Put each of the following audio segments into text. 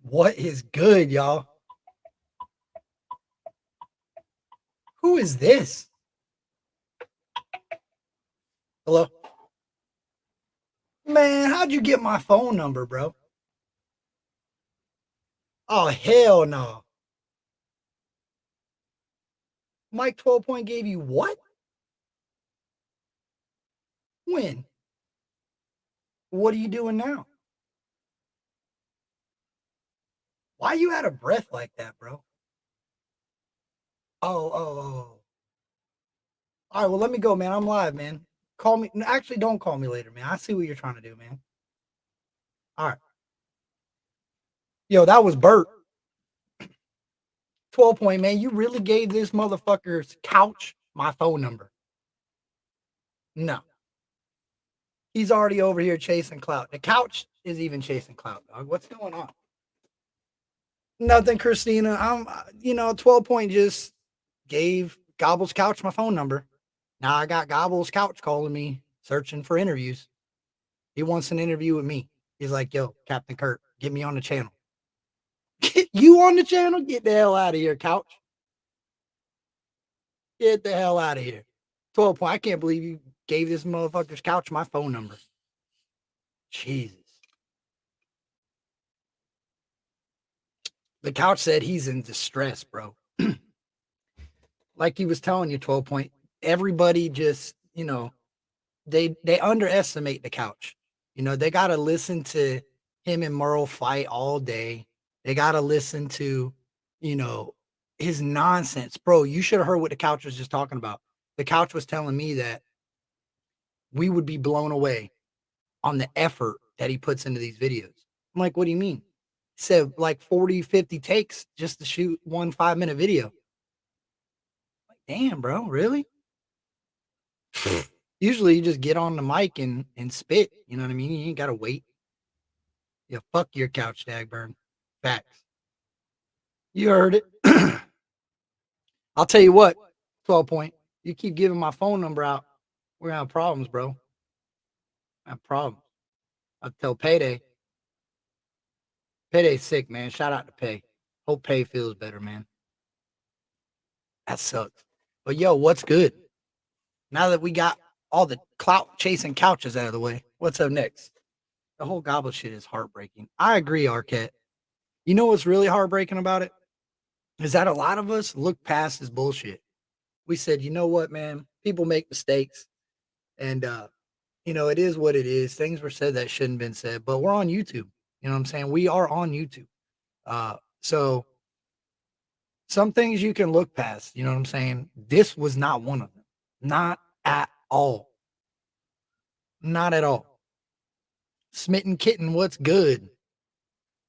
What is good, y'all? Who is this? Hello? Man, how'd you get my phone number, bro? Oh, hell no. Mike 12 Point gave you what? When? What are you doing now? Why you out of breath like that, bro? Oh. All right, well, let me go, man. I'm live, man. Call me. Actually, don't call me later, man. I see what you're trying to do, man. All right. Yo, that was Bert. 12 Point, man. You really gave this motherfucker's couch my phone number. No. He's already over here chasing Clout. The couch is even chasing Clout, dog. What's going on? Nothing, Christina. 12 Point just gave Gobble's Couch my phone number. Now I got Gobble's Couch calling me, searching for interviews. He wants an interview with me. He's like, yo, Captain Kurt, get me on the channel. Get you on the channel? Get the hell out of here, Couch. Get the hell out of here. 12 Point, I can't believe you gave this motherfucker's couch my phone number. Jesus. The couch said he's in distress, bro. Like he was telling you, 12 Point, everybody just, they underestimate the couch. They got to listen to him and Merle fight all day. They got to listen to, his nonsense. Bro, you should have heard what the couch was just talking about. The couch was telling me that we would be blown away on the effort that he puts into these videos. I'm like, what do you mean? He said like 40, 50 takes just to shoot 1 5-minute video. Like, damn, bro, really? Usually you just get on the mic and spit. You know what I mean? You ain't got to wait. Yeah, fuck your couch, Dagburn. Facts. You heard it. I'll tell you what, 12 Point. You keep giving my phone number out, we're going to have problems, bro. I have problems. I'll tell Payday. Payday's sick, man. Shout out to Pay. Hope Pay feels better, man. That sucks. But yo, what's good? Now that we got all the clout chasing couches out of the way, what's up next? The whole Gobble shit is heartbreaking. I agree, Arquette. You know what's really heartbreaking about it? Is that a lot of us look past this bullshit. We said, you know what, man? People make mistakes. And, it is what it is. Things were said that shouldn't have been said. But we're on YouTube. You know what I'm saying? We are on YouTube. So some things you can look past. You know what I'm saying? This was not one of them. Not at all. Not at all. Smitten Kitten, what's good?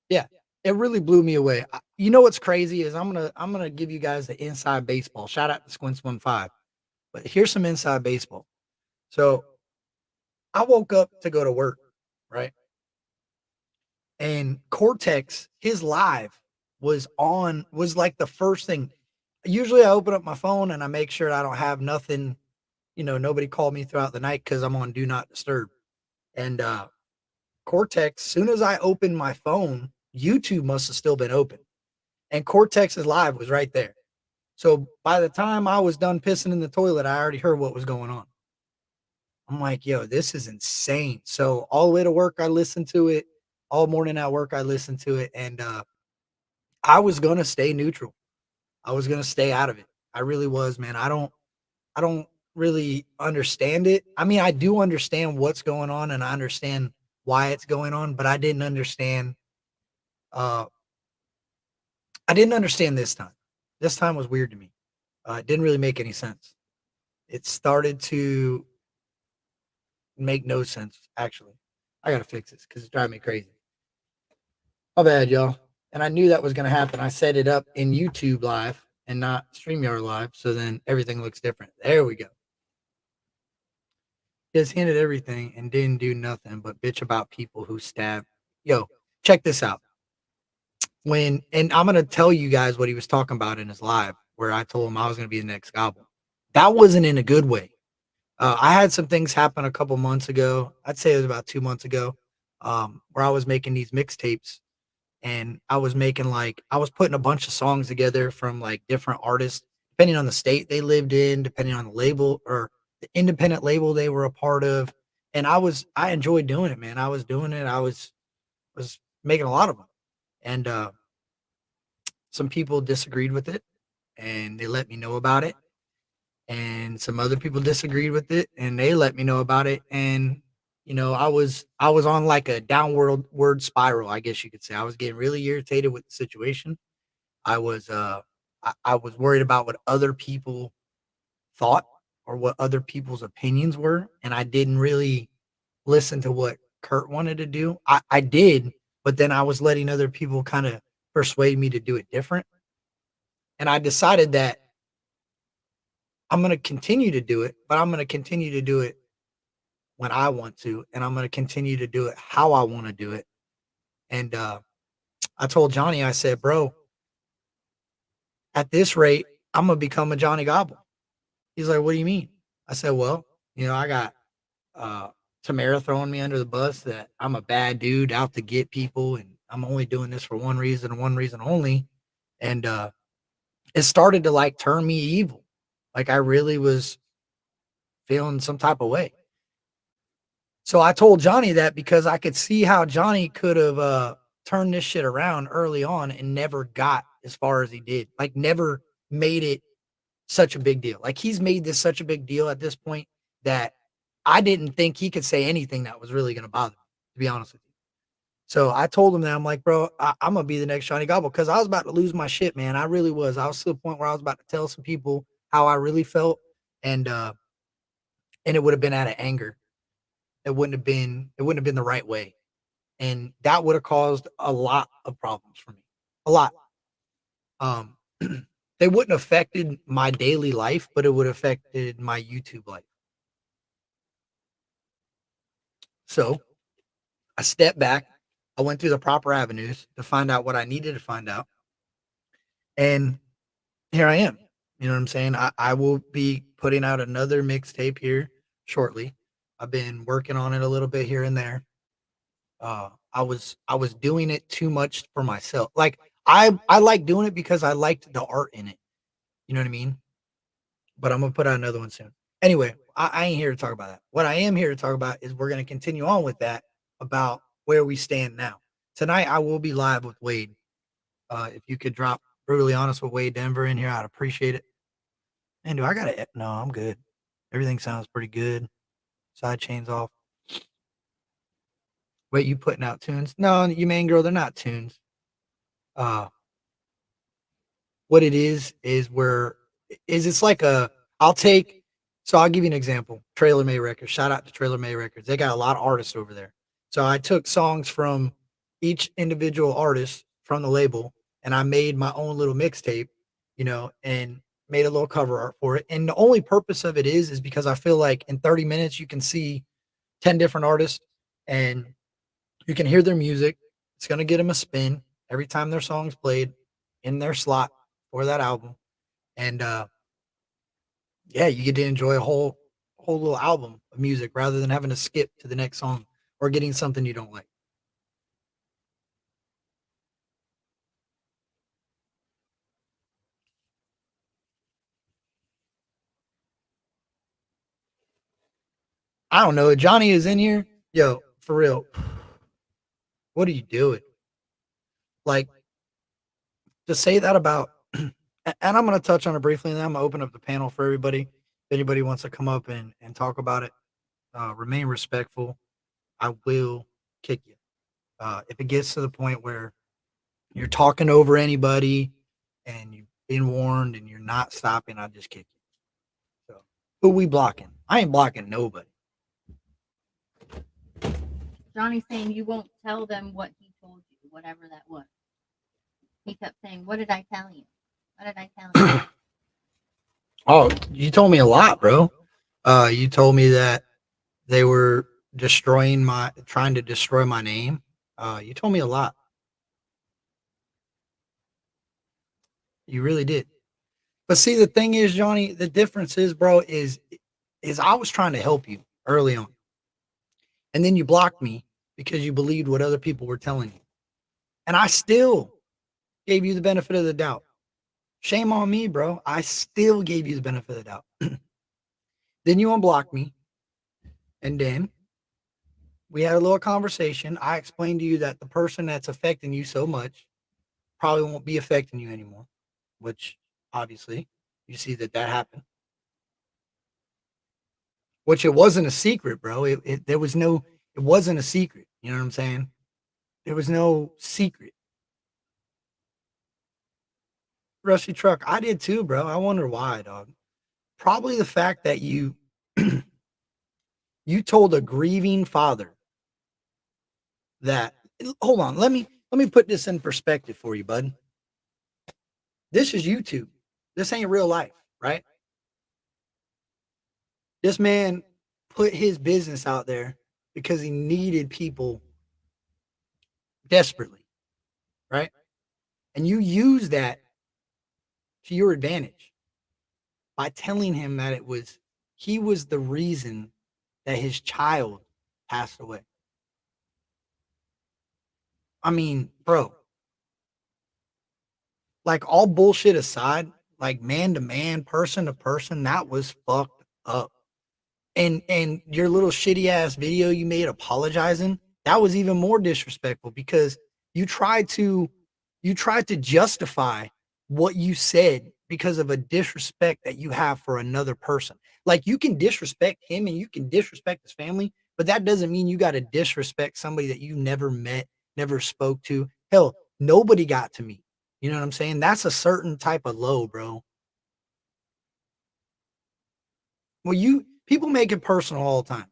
Yeah, it really blew me away. You know what's crazy is I'm gonna give you guys the inside baseball. Shout out to Squints15. But here's some inside baseball. So I woke up to go to work, right? And Cortex, his live was like the first thing. Usually I open up my phone and I make sure I don't have nothing, nobody called me throughout the night because I'm on Do Not Disturb. And Cortex, soon as I opened my phone, YouTube must have still been open. And Cortex's live was right there. So by the time I was done pissing in the toilet, I already heard what was going on. I'm like, yo, this is insane. So all the way to work, I listened to it. All morning at work, I listened to it. And I was going to stay neutral. I was going to stay out of it. I really was, man. I don't really understand it. I mean, I do understand what's going on and I understand why it's going on, but I didn't understand. I didn't understand this time. This time was weird to me. It didn't really make any sense. It started to make no sense, actually. I got to fix this because it's driving me crazy. My bad, y'all. And I knew that was going to happen. I set it up in YouTube Live and not StreamYard Live, so then everything looks different. There we go. Just hinted everything and didn't do nothing but bitch about people who stab. Yo, check this out. And I'm going to tell you guys what he was talking about in his live, where I told him I was going to be the next Gobble. That wasn't in a good way. I had some things happen a couple months ago. I'd say it was about 2 months ago, where I was making these mixtapes and I was making I was putting a bunch of songs together from like different artists, depending on the state they lived in, depending on the label or the independent label they were a part of. And I enjoyed doing it, man. I was doing it. I was making a lot of them. And some people disagreed with it and they let me know about it. And some other people disagreed with it and they let me know about it. And I was on like a downward word spiral, I guess you could say. I was getting really irritated with the situation. I was I was worried about what other people thought or what other people's opinions were, and I didn't really listen to what Kurt wanted to do. I did, but then I was letting other people kind of persuade me to do it different. And I decided that I'm going to continue to do it, but I'm going to continue to do it when I want to, and I'm going to continue to do it how I want to do it. And I told Johnny, I said, bro, at this rate, I'm going to become a Johnny Gobble. He's like, what do you mean? I said, well, I got uh, Tamara throwing me under the bus that I'm a bad dude out to get people, and I'm only doing this for one reason and one reason only. And it started to like turn me evil. Like I really was feeling some type of way. So I told Johnny that because I could see how Johnny could have turned this shit around early on and never got as far as he did. Like never made it such a big deal. Like he's made this such a big deal at this point that I didn't think he could say anything that was really going to bother me, to be honest with you. So I told him that I'm like, bro, I'm going to be the next Johnny Gobble because I was about to lose my shit, man. I really was. I was to the point where I was about to tell some people how I really felt, and it would have been out of anger. It wouldn't have been the right way. And that would have caused a lot of problems for me. A lot. Um they wouldn't have affected my daily life, but it would have affected my YouTube life. So I stepped back. I went through the proper avenues to find out what I needed to find out. And here I am. You know what I'm saying? I will be putting out another mixtape here shortly. I've been working on it a little bit here and there. I was doing it too much for myself. Like I like doing it because I liked the art in it. You know what I mean? But I'm gonna put out another one soon. Anyway, I ain't here to talk about that. What I am here to talk about is we're gonna continue on with that about where we stand now. Tonight I will be live with Wade. If you could drop brutally honest with Wade Denver in here, I'd appreciate it. And do I got it? No, I'm good. Everything sounds pretty good. Side chains off. Wait, you putting out tunes? No, you main girl, they're not tunes. Uh, what it is where is it's like a I'll take so I'll give you an example. Trailer May Records. Shout out to Trailer May Records. They got a lot of artists over there. So I took songs from each individual artist from the label and I made my own little mixtape, and made a little cover art for it. And the only purpose of it is because I feel like in 30 minutes you can see 10 different artists and you can hear their music. It's going to get them a spin every time their song's played in their slot for that album. And yeah, you get to enjoy a whole little album of music rather than having to skip to the next song or getting something you don't like. I don't know. Johnny is in here. Yo, for real. What are you doing? Like, to say that about, and I'm going to touch on it briefly, and then I'm going to open up the panel for everybody. If anybody wants to come up and talk about it, remain respectful. I will kick you. If it gets to the point where you're talking over anybody and you've been warned and you're not stopping, I'll just kick you. So, who we blocking? I ain't blocking nobody. Johnny's saying you won't tell them what he told you, whatever that was. He kept saying, "What did I tell you? What did I tell you?" Oh, you told me a lot, bro. You told me that they were trying to destroy my name. You told me a lot. You really did. But see, the thing is, Johnny, the difference is, bro, is I was trying to help you early on, and then you blocked me because you believed what other people were telling you. And I still gave you the benefit of the doubt. Shame on me, bro. I still gave you the benefit of the doubt. Then you unblocked me. And then we had a little conversation. I explained to you that the person that's affecting you so much probably won't be affecting you anymore, which obviously you see that happened. Which it wasn't a secret, bro. There was no, it wasn't a secret. You know what I'm saying? There was no secret. Rusty truck. I did too, bro. I wonder why, dog. Probably the fact that you you told a grieving father that, hold on, let me put this in perspective for you, bud. This is YouTube. This ain't real life, right? This man put his business out there because he needed people desperately, right? And you use that to your advantage by telling him that he was the reason that his child passed away. I mean, bro, like all bullshit aside, like man to man, person to person, that was fucked up. And your little shitty ass video you made apologizing, that was even more disrespectful because you tried to justify what you said because of a disrespect that you have for another person. Like you can disrespect him and you can disrespect his family, but that doesn't mean you got to disrespect somebody that you never met, never spoke to. Hell, nobody got to meet. You know what I'm saying? That's a certain type of low, bro. Well, people make it personal all the time.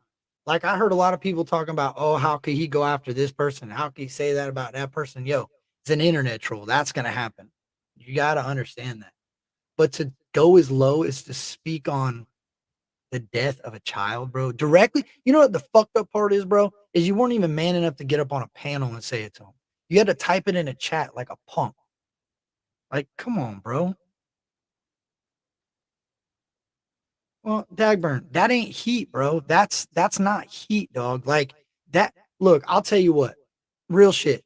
Like I heard a lot of people talking about, oh, how could he go after this person? How could he say that about that person? Yo, it's an internet troll. That's gonna happen. You gotta understand that. But to go as low as to speak on the death of a child, bro, directly, you know what the fucked up part is, bro? Is you weren't even man enough to get up on a panel and say it to him. You had to type it in a chat like a punk. Like, come on, bro. Well, Dagburn, that ain't heat, bro. That's not heat, dog. Like that. Look, I'll tell you what, real shit.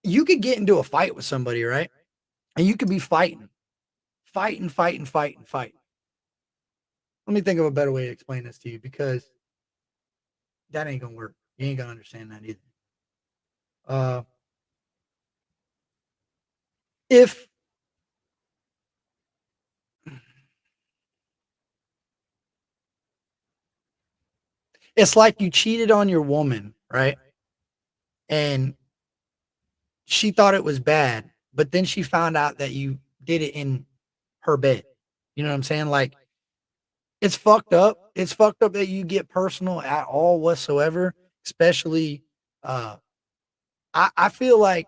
You could get into a fight with somebody, right? And you could be fighting. Let me think of a better way to explain this to you because that ain't gonna work. You ain't gonna understand that either. Uh, if it's like you cheated on your woman, right? And she thought it was bad, but then she found out that you did it in her bed. You know what I'm saying? Like it's fucked up. It's fucked up that you get personal at all whatsoever, especially uh I feel like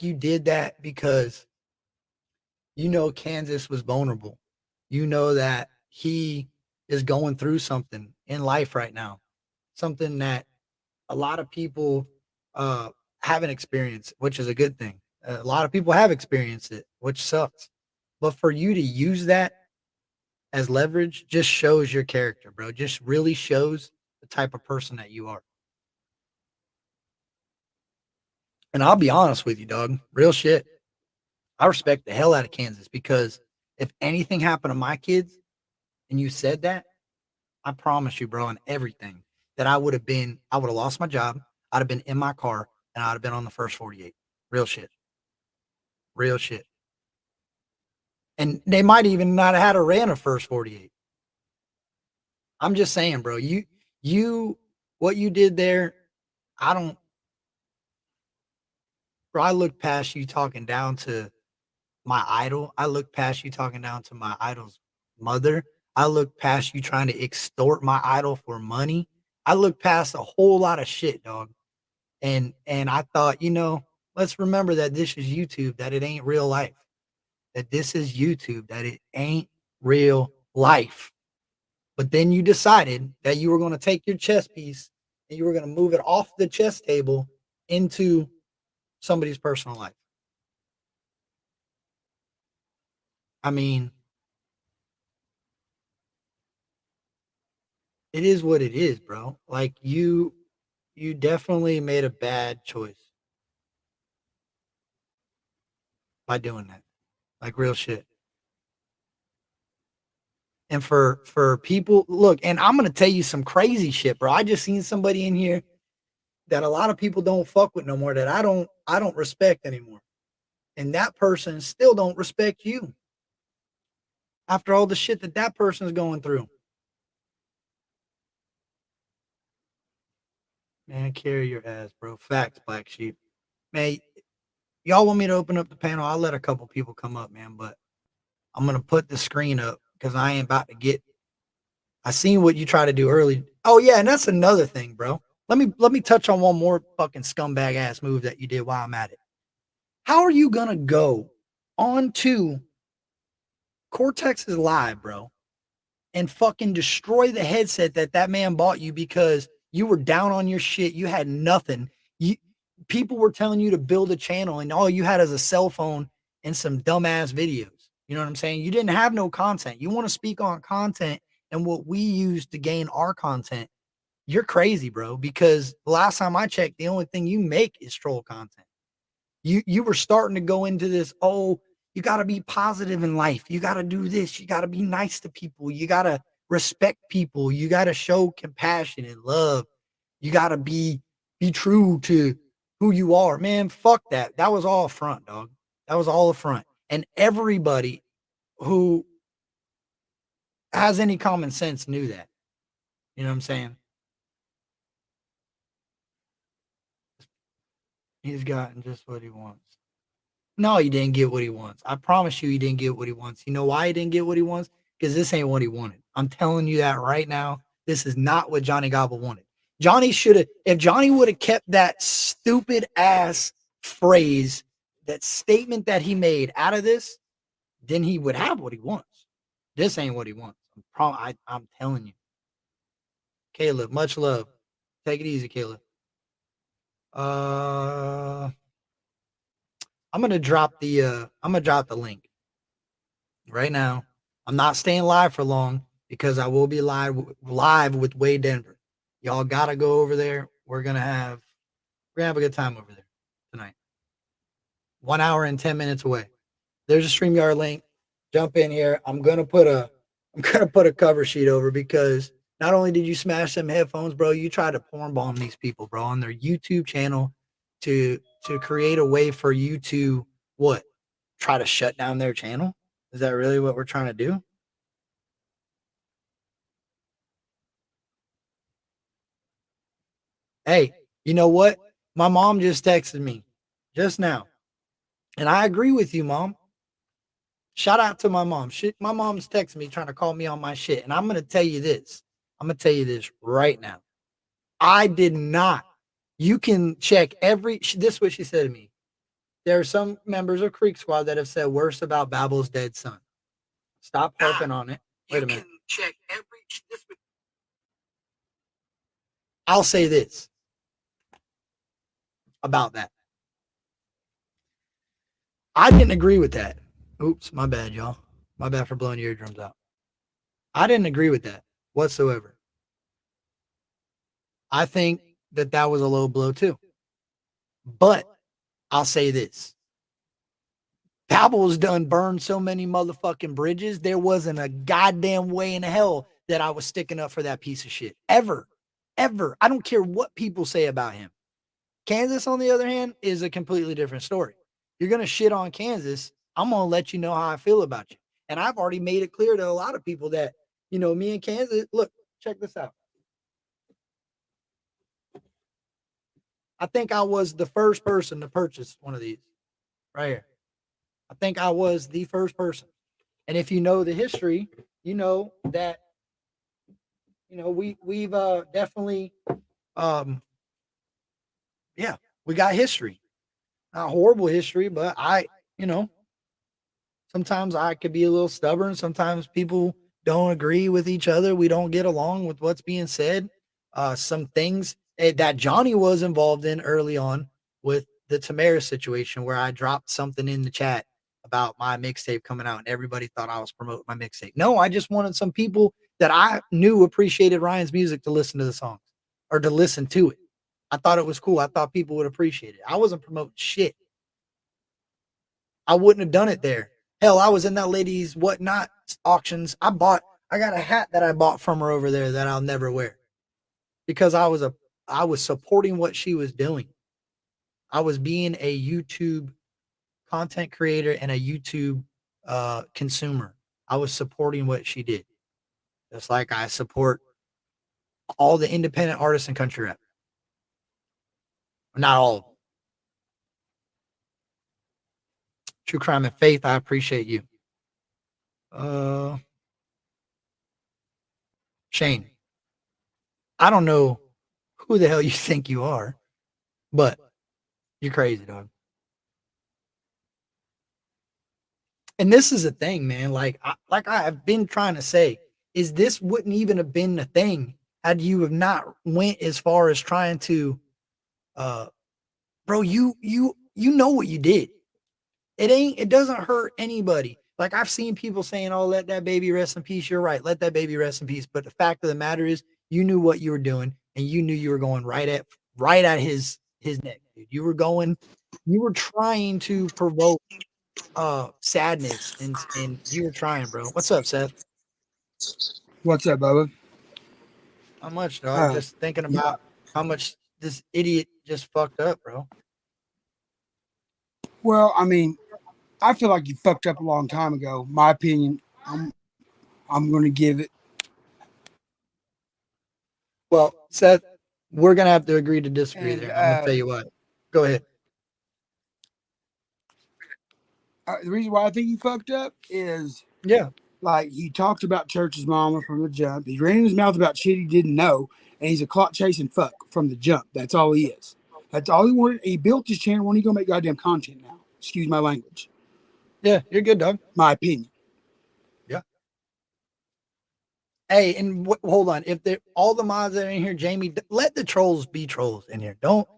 you did that because you know Kansas was vulnerable. You know that he is going through something in life right now. Something that a lot of people uh haven't experienced, which is a good thing. A lot of people have experienced it, which sucks. But for you to use that as leverage just shows your character, bro. Just really shows the type of person that you are. And I'll be honest with you, dog. Real shit. I respect the hell out of Kansas because if anything happened to my kids and you said that, I promise you, bro, on everything that I would have lost my job. I'd have been in my car and I'd have been on the first 48. Real shit. Real shit. And they might even not have had a ran a first 48. I'm just saying, bro, what you did there, I don't, bro, I look past you talking down to my idol. I look past you talking down to my idol's mother. I look past you trying to extort my idol for money. I look past a whole lot of shit, dog. And I thought, let's remember that this is YouTube, that it ain't real life. That this is YouTube, that it ain't real life. But then you decided that you were going to take your chess piece and you were going to move it off the chess table into somebody's personal life. I mean, it is what it is, bro. Like you definitely made a bad choice. by doing that. Like real shit. And for people, look, and I'm gonna tell you some crazy shit, bro. I just seen somebody in here that a lot of people don't fuck with no more, that I don't respect anymore. And that person still don't respect you after all the shit that that person's going through. Man, carry your ass, bro. Facts, Black Sheep. Man, y'all want me to open up the panel? I'll let a couple people come up, man, but I'm gonna put the screen up because I ain't about to get. I seen what you try to do early. Oh yeah, and that's another thing, bro. Let me touch on one more fucking scumbag ass move that you did while I'm at it. How are you gonna go on to Cortex's live, bro, and fucking destroy the headset that that man bought you because you were down on your shit, you had nothing. You people were telling you to build a channel and all you had is a cell phone and some dumbass videos. You know what I'm saying? You didn't have no content. You want to speak on content and what we use to gain our content. You're crazy, bro, because the last time I checked, the only thing you make is troll content. You were starting to go into this, oh, you got to be positive in life. You got to do this. You got to be nice to people. You got to respect people. You got to show compassion and love. You got to be true to who you are. Man, fuck that. That was all a front, dog. That was all a front. And everybody who has any common sense knew that. You know what I'm saying? He's gotten just what he wants. No, he didn't get what he wants. I promise you he didn't get what he wants. You know why he didn't get what he wants? Because this ain't what he wanted. I'm telling you that right now. This is not what Johnny Gobble wanted. Johnny should have, if Johnny would have kept that stupid ass phrase, that statement that he made out of this, then he would have what he wants. This ain't what he wants. I'm telling you. Caleb, much love. Take it easy, Caleb. I'm gonna drop the link right now. I'm not staying live for long because I will be live with Wade Denver. Y'all gotta go over there. We're gonna have a good time over there tonight. 1 hour and 10 minutes away. There's a StreamYard link. Jump in here. I'm gonna put a cover sheet over because not only did you smash them headphones, bro, you tried to porn bomb these people, bro, on their YouTube channel to create a way for you to what? Try to shut down their channel? Is that really what we're trying to do? Hey, you know what? My mom just texted me just now. And I agree with you, Mom. Shout out to my mom. My mom's texting me trying to call me on my shit. And I'm going to tell you this. I'm going to tell you this right now. I did not. You can check this is what she said to me. There are some members of Creek Squad that have said worse about Babble's dead son. Stop harping on it. Wait a minute. Check I'll say this about that. I didn't agree with that. Oops, my bad, y'all. My bad for blowing your eardrums out. I didn't agree with that whatsoever. I think that was a low blow too. But I'll say this. Babble's done burned so many motherfucking bridges. There wasn't a goddamn way in hell that I was sticking up for that piece of shit. Ever. Ever. I don't care what people say about him. Kansas, on the other hand, is a completely different story. You're going to shit on Kansas. I'm going to let you know how I feel about you. And I've already made it clear to a lot of people that, you know, me and Kansas, look, check this out. I think I was the first person to purchase one of these right here. I think I was the first person. And if you know the history, you know that, you know, we've definitely, yeah, we got history. Not horrible history, but you know, sometimes I could be a little stubborn. Sometimes people don't agree with each other. We don't get along with what's being said. Some things that Johnny was involved in early on with the Tamara situation where I dropped something in the chat about my mixtape coming out and everybody thought I was promoting my mixtape. No, I just wanted some people that I knew appreciated Ryan's music to listen to the songs or to listen to it. I thought it was cool. I thought people would appreciate it. I wasn't promoting shit. I wouldn't have done it there. Hell, I was in that lady's whatnot auctions. I got a hat that I bought from her over there that I'll never wear because I was supporting what she was doing. I was being a YouTube content creator and a YouTube consumer. I was supporting what she did. Just like I support all the independent artists in country rap. Not all of them. True Crime and Faith, I appreciate you. Shane, I don't know who the hell you think you are, but you're crazy, dog. And this is a thing, man. Like I've been trying to say, is this wouldn't even have been a thing had you have not went as far as trying to, bro. You know what you did. It doesn't hurt anybody. Like I've seen people saying, "Oh, let that baby rest in peace." You're right, let that baby rest in peace. But the fact of the matter is, you knew what you were doing, and you knew you were going right at his neck, dude. You were trying to provoke sadness and you were trying, bro. What's up, Seth? What's up, Bubba? Not much, dog. Just thinking about how much this idiot just fucked up, bro. Well, I mean, I feel like you fucked up a long time ago. My opinion, I'm going to give it. Well, Seth, we're gonna have to agree to disagree And, there. I'm gonna tell you what. Go ahead. The reason why I think you fucked up is, Yeah, like, he talked about Church's mama from the jump. He ran his mouth about shit he didn't know, and he's a clout chasing fuck from the jump. That's all he is. That's all he wanted. He built his channel when he gonna make goddamn content now. Excuse my language. yeah, you're good, dog. My opinion. Yeah. Hey, and hold on. If all the mods that are in here, Jamie, let the trolls be trolls in here. Don't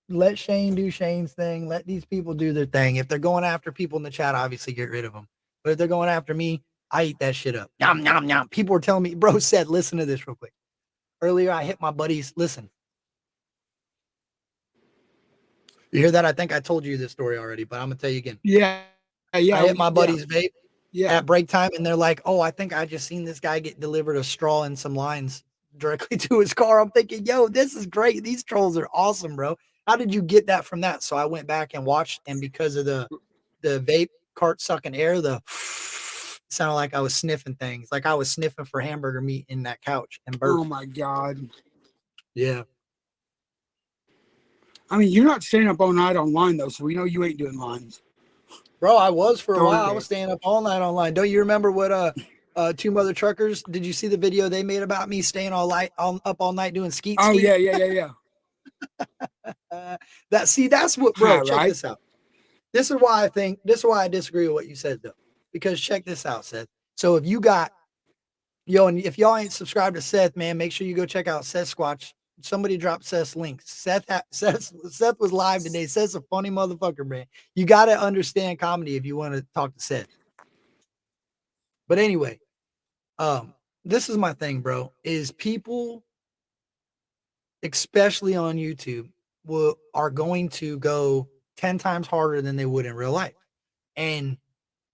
let Shane do Shane's thing. Let these people do their thing. If they're going after people in the chat, obviously get rid of them. But if they're going after me, I eat that shit up. Yum, yum, yum. People were telling me, bro said, listen to this real quick. Earlier, I hit my buddies. Listen. You hear that? I think I told you this story already, but I'm going to tell you again. Yeah. I hit my buddies' vape at break time, and they're like, oh, I think I just seen this guy get delivered a straw and some lines directly to his car. I'm thinking, yo, this is great. These trolls are awesome, bro. How did you get that from that? So I went back and watched, and because of the vape cart sucking air, the sounded like I was sniffing things, like I was sniffing for hamburger meat in that couch. And Bert. Oh my God. Yeah. I mean, you're not staying up all night online though, so we know you ain't doing lines. Bro, I was for a Darn while. it. I was staying up all night online. Don't you remember what Two Mother Truckers? Did you see the video they made about me staying up all night doing skeet? Oh yeah. That's what, bro. Check Right. this out. This is why I disagree with what you said though. Because check this out, Seth. So if you got and if y'all ain't subscribed to Seth, man, make sure you go check out Seth Squatch. Somebody dropped Seth's links. Seth was live today. Seth's a funny motherfucker, man. You got to understand comedy if you want to talk to Seth. But anyway, this is my thing, bro, is people, especially on YouTube, are going to go 10 times harder than they would in real life. And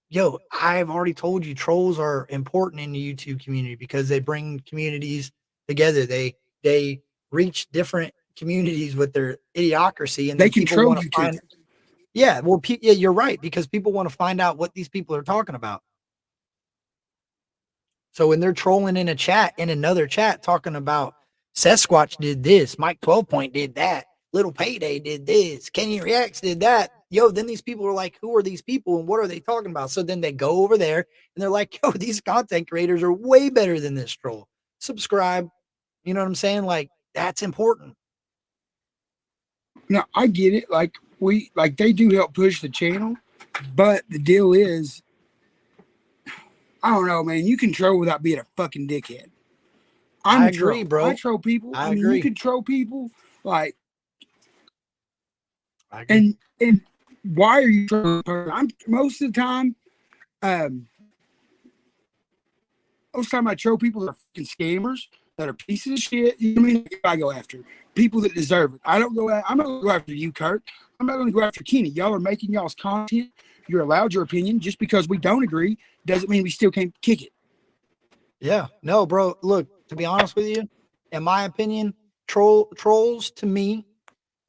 yo, I've already told you trolls are important in the YouTube community because they bring communities together. They reach different communities with their idiocracy, and They then people control want to find. Yeah, well, yeah, you're right, because people want to find out what these people are talking about. So when they're trolling in another chat, talking about Sasquatch did this, Mike 12 Point did that, Little Payday did this, Kenny Reacts did that. Yo, then these people are like, who are these people and what are they talking about? So then they go over there and they're like, yo, these content creators are way better than this troll. Subscribe. You know what I'm saying? Like, that's important. No, I get it. Like they do help push the channel, but the deal is, I don't know, man. You can troll without being a fucking dickhead. I agree, bro. I troll people. I mean, you can troll people like. And why are you trolling? I'm most of the time. Most of the time, I troll people that are fucking scammers, that are pieces of shit. You know what I mean? I go after people that deserve it. I'm not going to go after you, Kurt. I'm not going to go after Kenny. Y'all are making y'all's content. You're allowed your opinion. Just because we don't agree doesn't mean we still can't kick it. Yeah, no, bro. Look, to be honest with you, in my opinion, trolls to me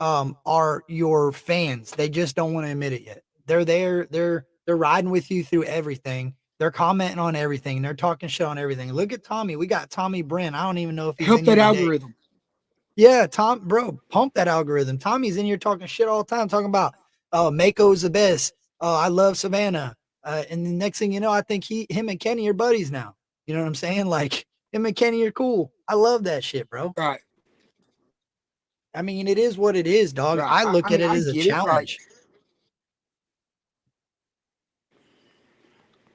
are your fans. They just don't want to admit it yet. They're there. They're riding with you through everything. They're commenting on everything. They're talking shit on everything. Look at Tommy. We got Tommy Brent. I don't even know if he's Help in that here today. algorithm. Yeah, Tom, bro, pump that algorithm. Tommy's in here talking shit all the time, talking about, oh, Mako's the best. Oh, I love Savannah. And the next thing you know, I think him and Kenny are buddies now. You know what I'm saying? Like, him and Kenny are cool. I love that shit, bro. Right. I mean, it is what it is, dog. Right. I look at mean, it I as a get it. Like, challenge.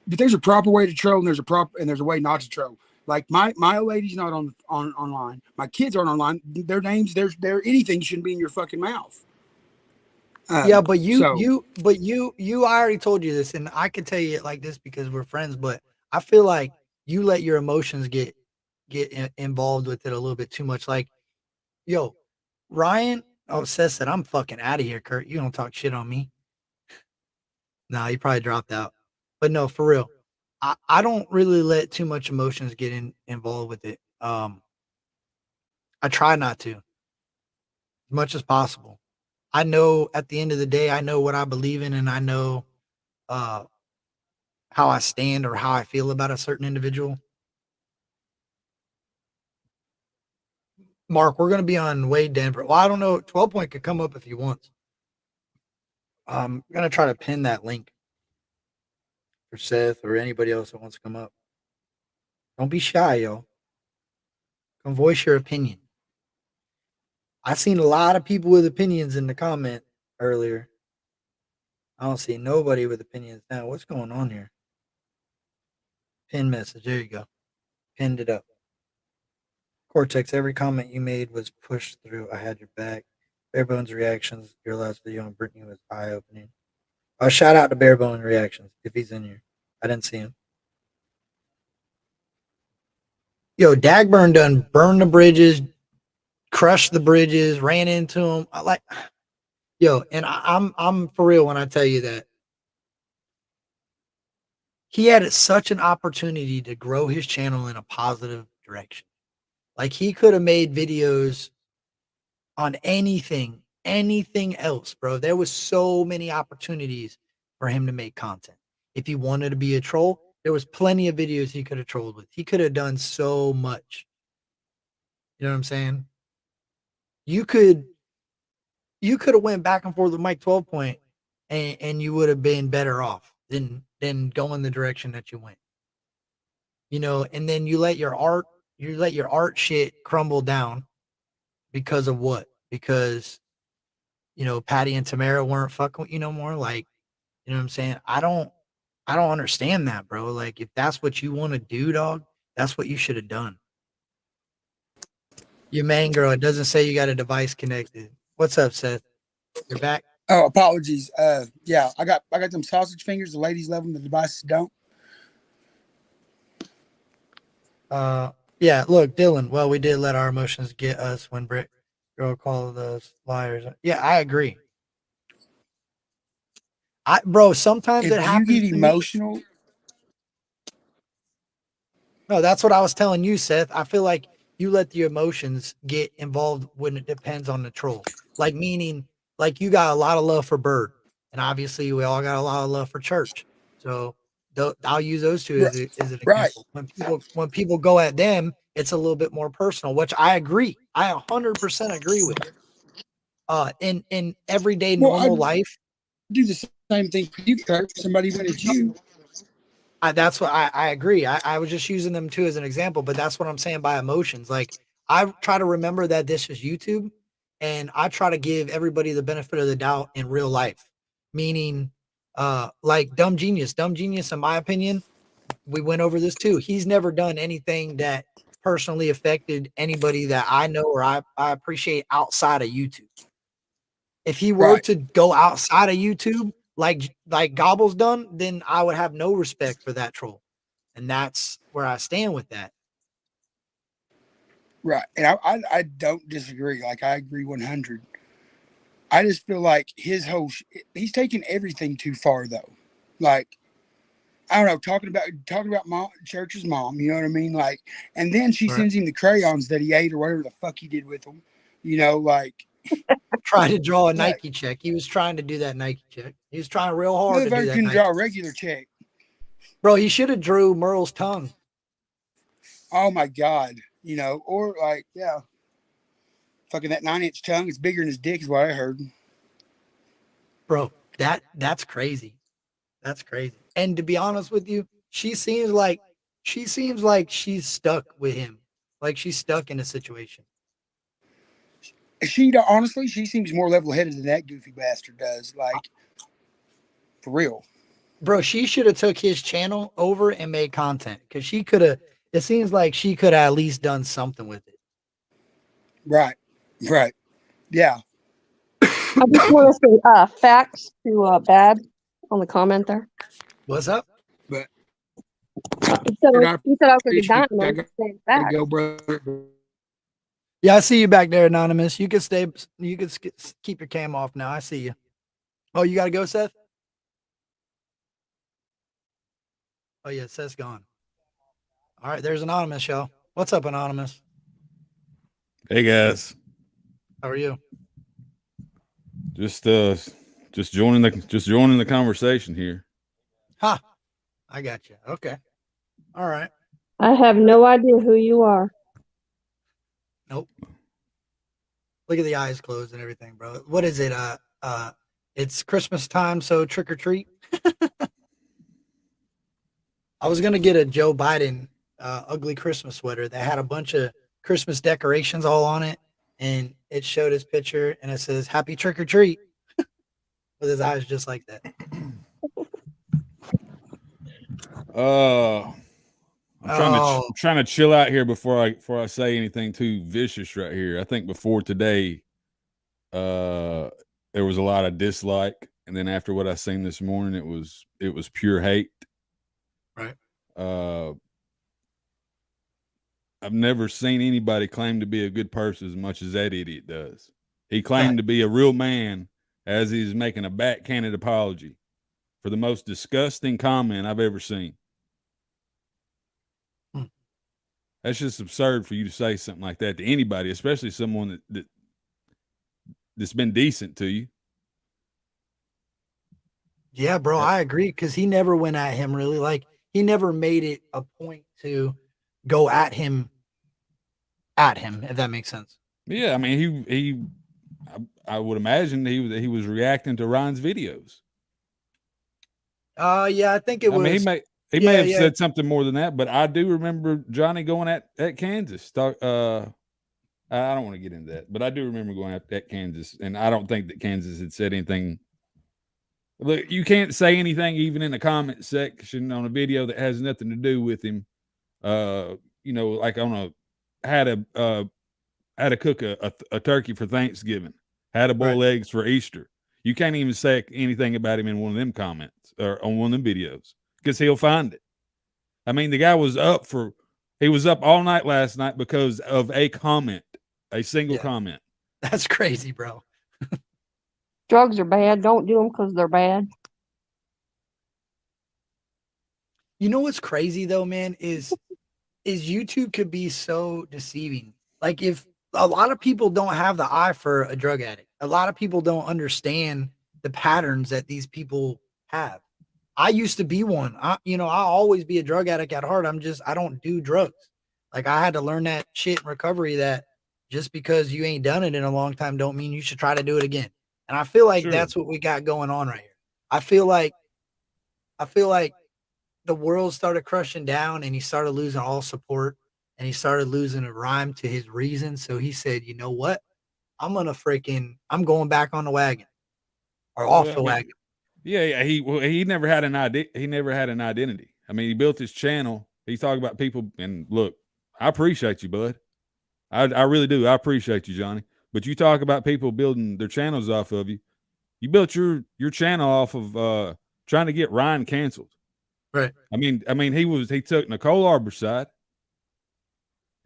but there's a proper way to troll, and there's a way not to troll. Like my old lady's not on online. My kids aren't online. Their names, their anything shouldn't be in your fucking mouth. Yeah, but so I already told you this, and I can tell you it like this because we're friends, but I feel like you let your emotions get involved with it a little bit too much. Like, yo, Ryan, oh, Seth said, I'm fucking out of here, Kurt. You don't talk shit on me. Nah, he probably dropped out. But no, for real. I don't really let too much emotions get involved with it. I try not to as much as possible. I know at the end of the day, I know what I believe in, and I know uh how I stand or how I feel about a certain individual. Mark, we're gonna be on Wade Denver. Well, I don't know. 12 Point could come up if he wants. I'm gonna try to pin that link for Seth or anybody else that wants to come up. Don't be shy, yo. Come voice your opinion. I seen a lot of people with opinions in the comment earlier. I don't see nobody with opinions now. What's going on here? Pin message. There you go. Pinned it up. Cortex, every comment you made was pushed through. I had your back. Barebones reactions. Your last video on Brittany was eye opening. Shout out to Barebone reactions if he's in here. I didn't see him. Yo, Dagburn done burned the bridges, crushed the bridges, ran into them. I like, yo, and I'm for real when I tell you that he had such an opportunity to grow his channel in a positive direction. Like, he could have made videos on anything else, bro. There was so many opportunities for him to make content. If he wanted to be a troll, there was plenty of videos he could have trolled with. He could have done so much. You know what I'm saying? You could have went back and forth with Mike 12 Point, and you would have been better off than going the direction that you went. You know, and then you let your art shit crumble down because of what? Because, you know, Patty and Tamara weren't fucking with you no more. Like, you know what I'm saying? I don't understand that, bro. Like, if that's what you want to do, dog, that's what you should have done. Your main girl, it doesn't say you got a device connected. What's up, Seth? You're back? Oh, apologies. Yeah, I got them sausage fingers. The ladies love them. The devices don't. Yeah, look, Dylan. Well, we did let our emotions get us when Britt girl called us liars. Yeah, I agree. Bro, sometimes If it you happens get to me. emotional, No, that's what I was telling you, Seth. I feel like you let the emotions get involved when it depends on the troll. Like, meaning, like, you got a lot of love for Bert, and obviously we all got a lot of love for Church. So I'll use those two as an right? example. When people go at them, it's a little bit more personal, which I agree. I 100% agree with. In everyday Well, I normal life, do the same thing for you, Kurt. Somebody went at you. that's what I agree. I was just using them too as an example, but that's what I'm saying by emotions. Like, I try to remember that this is YouTube, and I try to give everybody the benefit of the doubt in real life. Meaning, like Dumb Genius. Dumb Genius, in my opinion, we went over this too. He's never done anything that personally affected anybody that I know or I appreciate outside of YouTube. If he were Right. to go outside of YouTube, like Gobble's done, then I would have no respect for that troll. And that's where I stand with that. Right. And I don't disagree. Like, I agree 100. I just feel like his whole he's taking everything too far though. Like, I don't know, talking about mom, Church's mom, you know what I mean? Like, and then she sends him the crayons that he ate or whatever the fuck he did with them. You know, like, try to draw a Yeah. Nike check. He was trying to do that Nike check. He was trying real hard to do motherfucker that. couldn't Nike. draw a regular check. Bro, he should have drew Merle's tongue. Oh my God. You know, or like, yeah. Fucking that 9-inch tongue is bigger than his dick is what I heard. Bro, that's crazy. That's crazy. And to be honest with you, she seems like she's stuck with him. Like she's stuck in a situation. Honestly, she seems more level-headed than that goofy bastard does. Like, for real. Bro, she should have took his channel over and made content because she could have. It seems like she could have at least done something with it. Right. Yeah. I just want to say facts to Bad on the comment there. What's up? But He said I was going to be dying. I I'm just saying facts. go, brother. Yeah, I see you back there, Anonymous. You can stay. You can keep your cam off now. I see you. Oh, you got to go, Seth? Oh, yeah, Seth's gone. All right, there's Anonymous, y'all. What's up, Anonymous? Hey guys, How are you? just joining the conversation here. Ha! I got you. Okay. All right. I have no idea who you are. Nope. Look at the eyes closed and everything, bro. What is it? It's Christmas time, so trick or treat. I was gonna get a Joe Biden ugly Christmas sweater that had a bunch of Christmas decorations all on it, and it showed his picture and it says "Happy Trick or Treat" with his eyes just like that. I'm trying to chill out here before I say anything too vicious right here. I think before today, there was a lot of dislike, and then after what I seen this morning, it was pure hate. Right. I've never seen anybody claim to be a good person as much as that idiot does. He claimed to be a real man as he's making a backhanded apology for the most disgusting comment I've ever seen. That's just absurd for you to say something like that to anybody, especially someone that's been decent to you. Yeah, bro, I agree because he never went at him really. Like he never made it a point to go at him, if that makes sense. Yeah, I mean, I would imagine he was reacting to Ryan's videos. Yeah, I think it was. I mean, he may have said something more than that, but I do remember Johnny going at Kansas. I don't want to get into that, but I do remember going at Kansas, and I don't think that Kansas had said anything. Look, you can't say anything even in the comment section on a video that has nothing to do with him. You know, like how to cook a turkey for Thanksgiving, how to boil eggs for Easter. You can't even say anything about him in one of them comments or on one of them videos because he'll find it. I mean, the guy was up all night last night because of a comment, a single comment. That's crazy, bro. Drugs are bad. Don't do them because they're bad. You know what's crazy though, man, is YouTube could be so deceiving. Like if a lot of people don't have the eye for a drug addict, a lot of people don't understand the patterns that these people have. I used to be one. I'll always be a drug addict at heart. I don't do drugs. Like I had to learn that shit in recovery that just because you ain't done it in a long time don't mean you should try to do it again. And I feel like that's what we got going on right here. I feel like the world started crushing down and he started losing all support and he started losing a rhyme to his reason. So he said, you know what? I'm going back on the wagon or off the wagon. Yeah. He never had an idea. He never had an identity. I mean, he built his channel. He talked about people, and look, I appreciate you, bud. I really do. I appreciate you, Johnny. But you talk about people building their channels off of you. You built your channel off of trying to get Ryan canceled. Right. I mean, he took Nicole Arbor's side.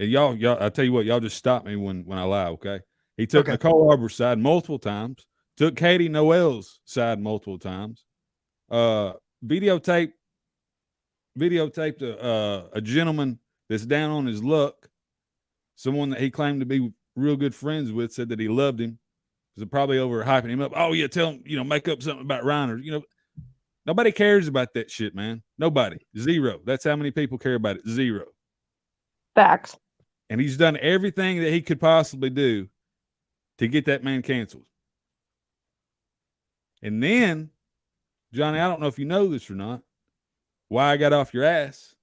And y'all, I tell you what, y'all just stop me when I lie, okay? He took Nicole Arbor's side multiple times, took Katie Noel's side multiple times, videotaped a gentleman that's down on his luck, someone that he claimed to be real good friends with, said that he loved him. Was probably over hyping him up. Oh yeah, tell him, make up something about Reiner. Nobody cares about that shit, man. Nobody. Zero. That's how many people care about it. Zero. Facts. And he's done everything that he could possibly do to get that man canceled. And then, Johnny, I don't know if you know this or not, why I got off your ass.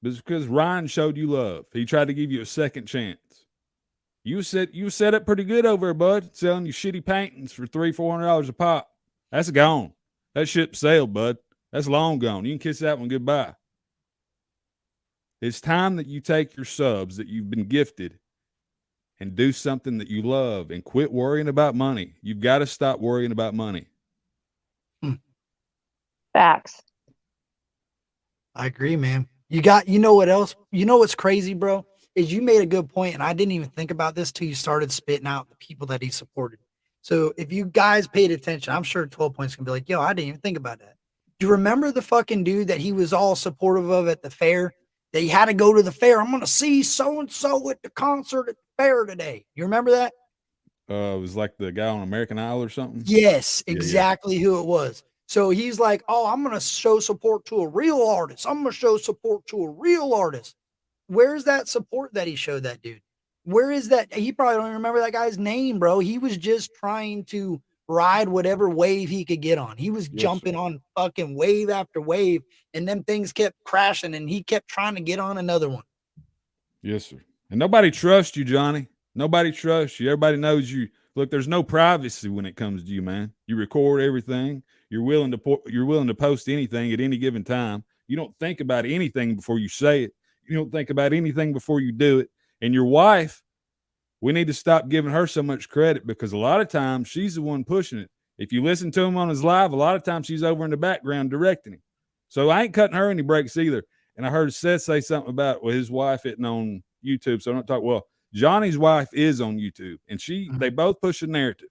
But it's because Ryan showed you love. He tried to give you a second chance. You set up pretty good over there, bud, selling you shitty paintings for $300-$400 a pop. That's gone. That ship sailed, bud. That's long gone. You can kiss that one goodbye. It's time that you take your subs that you've been gifted and do something that you love and quit worrying about money. You've got to stop worrying about money. Facts. I agree, man. You know what else? You know what's crazy, bro? Is you made a good point, and I didn't even think about this till you started spitting out the people that he supported. So if you guys paid attention, I'm sure 12 Points can be like, yo, I didn't even think about that. Do you remember the fucking dude that he was all supportive of at the fair? That he had to go to the fair. I'm going to see so-and-so at the concert at the fair today. You remember that? It was like the guy on American Idol or something? Yes, exactly who it was. So he's like, oh, I'm going to show support to a real artist. I'm going to show support to a real artist. Where's that support that he showed that dude? Where is that? He probably don't even remember that guy's name, bro. He was just trying to ride whatever wave he could get on. He was jumping on fucking wave after wave, and them things kept crashing, and he kept trying to get on another one. Yes, sir. And nobody trusts you, Johnny. Nobody trusts you. Everybody knows you. Look, there's no privacy when it comes to you, man. You record everything. You're willing to post anything at any given time. You don't think about anything before you say it. You don't think about anything before you do it. And your wife, we need to stop giving her so much credit, because a lot of times she's the one pushing it. If you listen to him on his live, a lot of times she's over in the background directing him. So I ain't cutting her any breaks either. And I heard Seth say something about his wife isn't on YouTube. So I don't talk. Well, Johnny's wife is on YouTube, and they both push a narrative.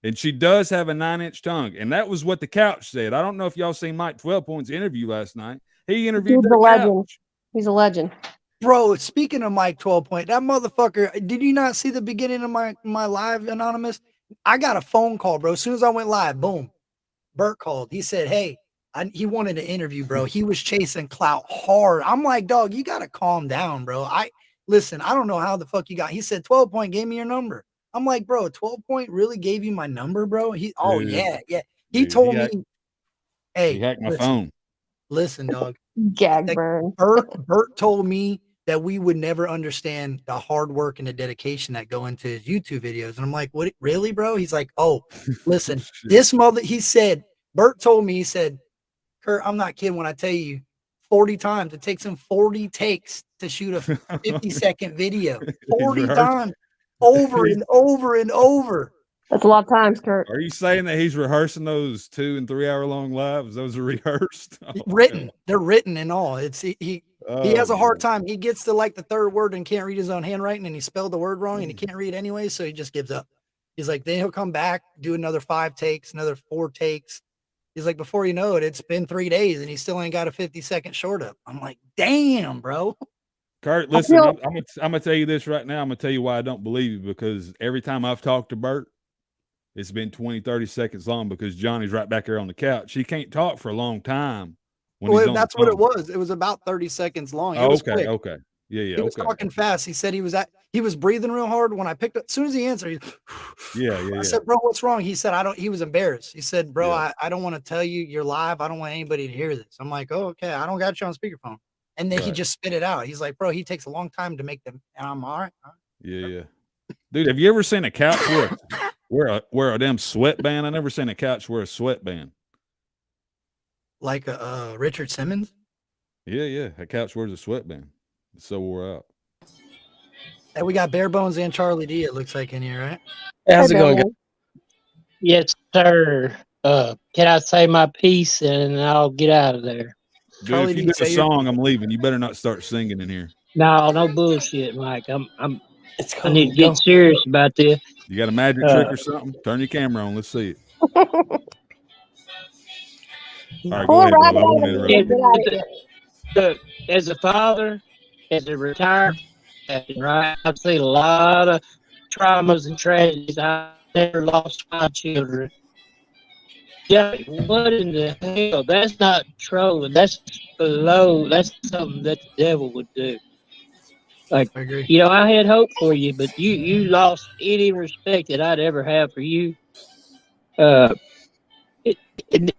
And she does have a 9-inch tongue. And that was what the couch said. I don't know if y'all seen Mike 12 Points interview last night. He interviewed the legend. couch. He's a legend. Bro, speaking of Mike 12 Point, that motherfucker, did you not see the beginning of my live, Anonymous? I got a phone call, bro. As soon as I went live, boom, Bert called. He said, hey, he wanted to interview, bro. He was chasing Clout hard. I'm like, dog, you got to calm down, bro. Listen, I don't know how the fuck you got. He said 12 Point gave me your number. I'm like, bro, 12 Point really gave you my number, bro? Yeah. He told me, hey, he hacked my phone. Llisten, dog. Gag burn. Bert told me that we would never understand the hard work and the dedication that go into his YouTube videos. And I'm like, what, really, bro? He's like, oh, listen, he said, Bert told me, he said, Kurt, I'm not kidding when I tell you 40 times. It takes him 40 takes to shoot a 50-second video. 40 times over and over and over. That's a lot of times, Kurt. Are you saying that he's rehearsing those 2 and 3 hour long lives? Those are rehearsed? Written. They're written and all. He has a hard time. He gets to like the third word and can't read his own handwriting, and he spelled the word wrong and he can't read anyway, so he just gives up. He's like, then he'll come back, do another 5 takes, another 4 takes. He's like, before you know it, it's been 3 days and he still ain't got a 50-second short up. I'm like, damn, bro. Kurt, listen, I'm gonna tell you this right now. I'm gonna tell you why I don't believe you, because every time I've talked to Bert, it's been 20, 30 seckons long, because Johnny's right back there on the couch. He can't talk for a long time. Well, that's what it was. It was about 30 seconds long. It was quick. Okay. Yeah. He was talking fast. He said he was breathing real hard when I picked up. As soon as he answered, I said, bro, what's wrong? He said, he was embarrassed. He said, bro, I don't want to tell you you're live. I don't want anybody to hear this. I'm like, oh, okay. I don't got you on speakerphone. And then he just spit it out. He's like, bro, he takes a long time to make them. And I'm all right. Yeah. Dude, have you ever seen a couch wear a damn sweatband? I never seen a couch wear a sweatband. Like a Richard Simmons? Yeah. A couch wears a sweatband. It's so wore out. And we got Bare Bones and Charlie D, it looks like, in here, right? How's it going, guys? Yes, sir. Can I say my piece and I'll get out of there? Dude, Charlie, if you do a song, I'm leaving. You better not start singing in here. No bullshit, Mike. I need to get serious about this. You got a magic trick or something? Turn your camera on. Let's see it. All right, Pull go a ahead, brother. rabbit I out won't of the interrupt hat. you. Get out of here. Look, as a father, as a retired captain, right? I've seen a lot of traumas and tragedies. I never lost my children. Yeah, what in the hell? That's not trolling. That's below. That's something that the devil would do. Like, I agree. you know, I had hope for you, but you lost any respect that I'd ever have for you. It, and,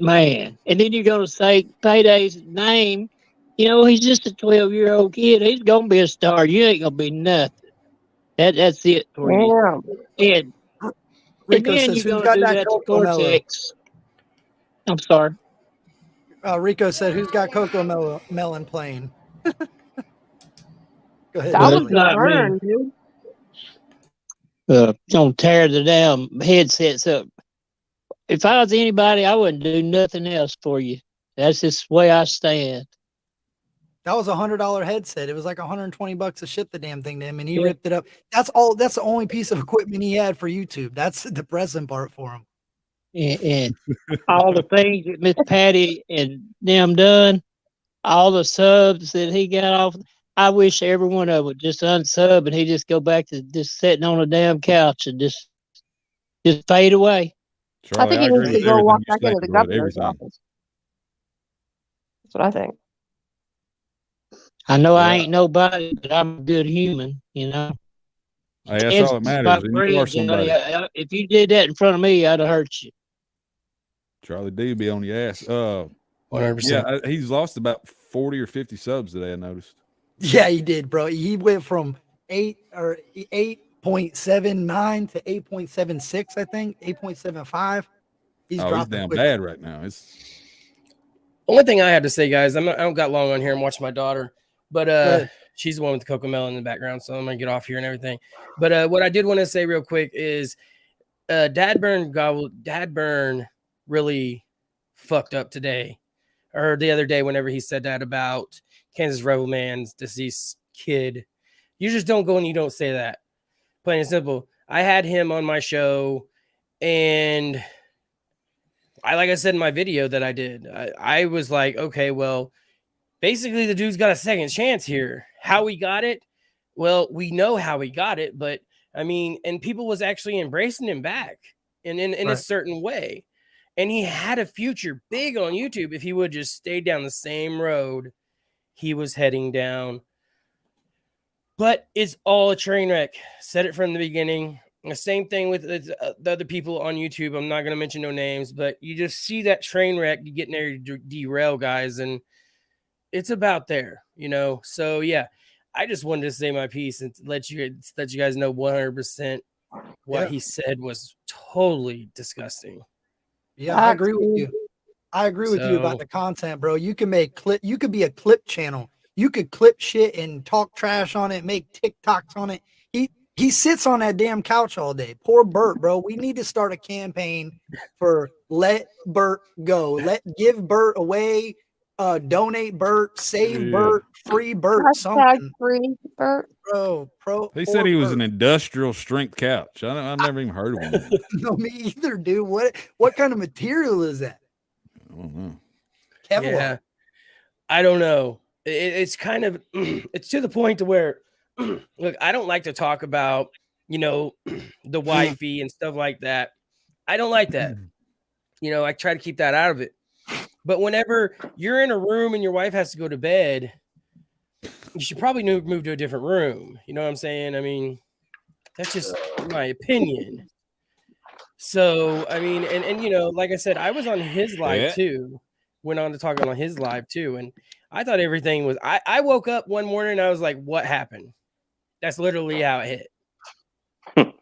man, and then you're gonna say Payday's name. You know, he's just a 12-year-old kid. He's gonna be a star. You ain't gonna be nothing. That's it for you. Damn. And Rico then says, you're "Who's gonna got do that that to Coco Mello?" Cortex. I'm sorry. Rico said, "Who's got Coco Melon playing?" Go ahead, That was Charlie. the not me. burn, dude. Gonna tear the damn headsets up. If I was anybody, I wouldn't do nothing else for you. That's just the way I stand. That was $100 headset. It was like $120 to ship the damn thing to him, and he Yeah. ripped it up. That's all. That's the only piece of equipment he had for YouTube. That's the depressing part for him. And all the things that Miss Patty and them done, all the subs that he got off. I wish every one of them would just unsub and he just go back to just sitting on a damn couch and just fade away. I think he agree needs to with go everything walk you're back into saying, the brother, governor's everything. office. That's what I think. I know I Yeah. ain't nobody, but I'm a good human, you know. Hey, that's all that matters. And you are somebody. If you did that in front of me, I'd have hurt you. Charlie D be on your ass. 100%. Yeah, he's lost about 40 or 50 subs today, I noticed. Yeah, he did, bro. He went from 8.79 to 8.76, I think 8.75. He's He's down bad right now. It's Only thing I have to say, guys, I don't got long on here. I'm watching my daughter, but she's the one with the Coco Melon in the background, so I'm gonna get off here and everything. But what I did want to say real quick is Dad Burn really fucked up today, or the other day, whenever he said that about Kansas Rebel Man's deceased kid. You just don't go and you don't say that. Plain and simple. I had him on my show, and like I said in my video that I did, I was like, okay, well, basically the dude's got a second chance here. How he got it? Well, we know how he got it, but I mean, and people was actually embracing him back in a certain way. And he had a future big on YouTube if he would just stay down the same road he was heading down. But it's all a train wreck. Said it from the beginning. The same thing with the other people on YouTube. I'm not going to mention no names, but you just see that train wreck getting there to derail guys. And it's about there, you know? So yeah, I just wanted to say my piece and let you guys know 100% what he said was totally disgusting. Yeah, I agree with you. I agree with you about the content, bro. You can make you could be a clip channel. You could clip shit and talk trash on it, make TikToks on it. He sits on that damn couch all day. Poor Bert, bro. We need to start a campaign for let Bert go. Give Bert away. Donate Bert, save Bert, free Bert, something. Free Bert. Bro, he said he was an industrial strength couch. I've never even heard of one. No, me either, dude. What kind of material is that? I don't know. Kevlar. Yeah, I don't know. It's kind of it's to the point to where look, I don't like to talk about, you know, the wifey and stuff like that. I don't like that. You know, I try to keep that out of it. But whenever you're in a room and your wife has to go to bed, you should probably move to a different room. You know what I'm saying? I mean, that's just my opinion. So, I mean, and you know, like I said, I was on his live too. Went on to talk on his live too. And I thought everything was, I woke up one morning and I was like, what happened? That's literally how it hit.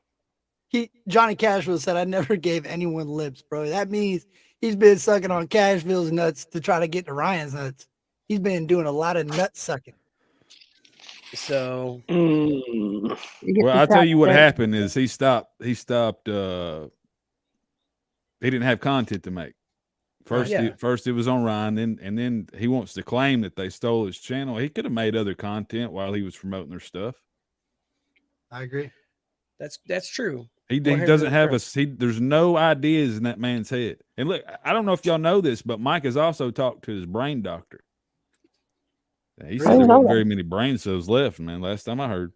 Johnny Cashville said, I never gave anyone lips, bro. That means he's been sucking on Cashville's nuts to try to get to Ryan's nuts. He's been doing a lot of nut sucking. So, well, I'll tell you what happened is he stopped, he didn't have content to make. First it was on Ryan, and then he wants to claim that they stole his channel. He could have made other content while he was promoting their stuff. I agree. That's true. He doesn't have 100% there's no ideas in that man's head. And look, I don't know if y'all know this, but Mike has also talked to his brain doctor. He said there wasn't very many brain cells left, man. Last time I heard.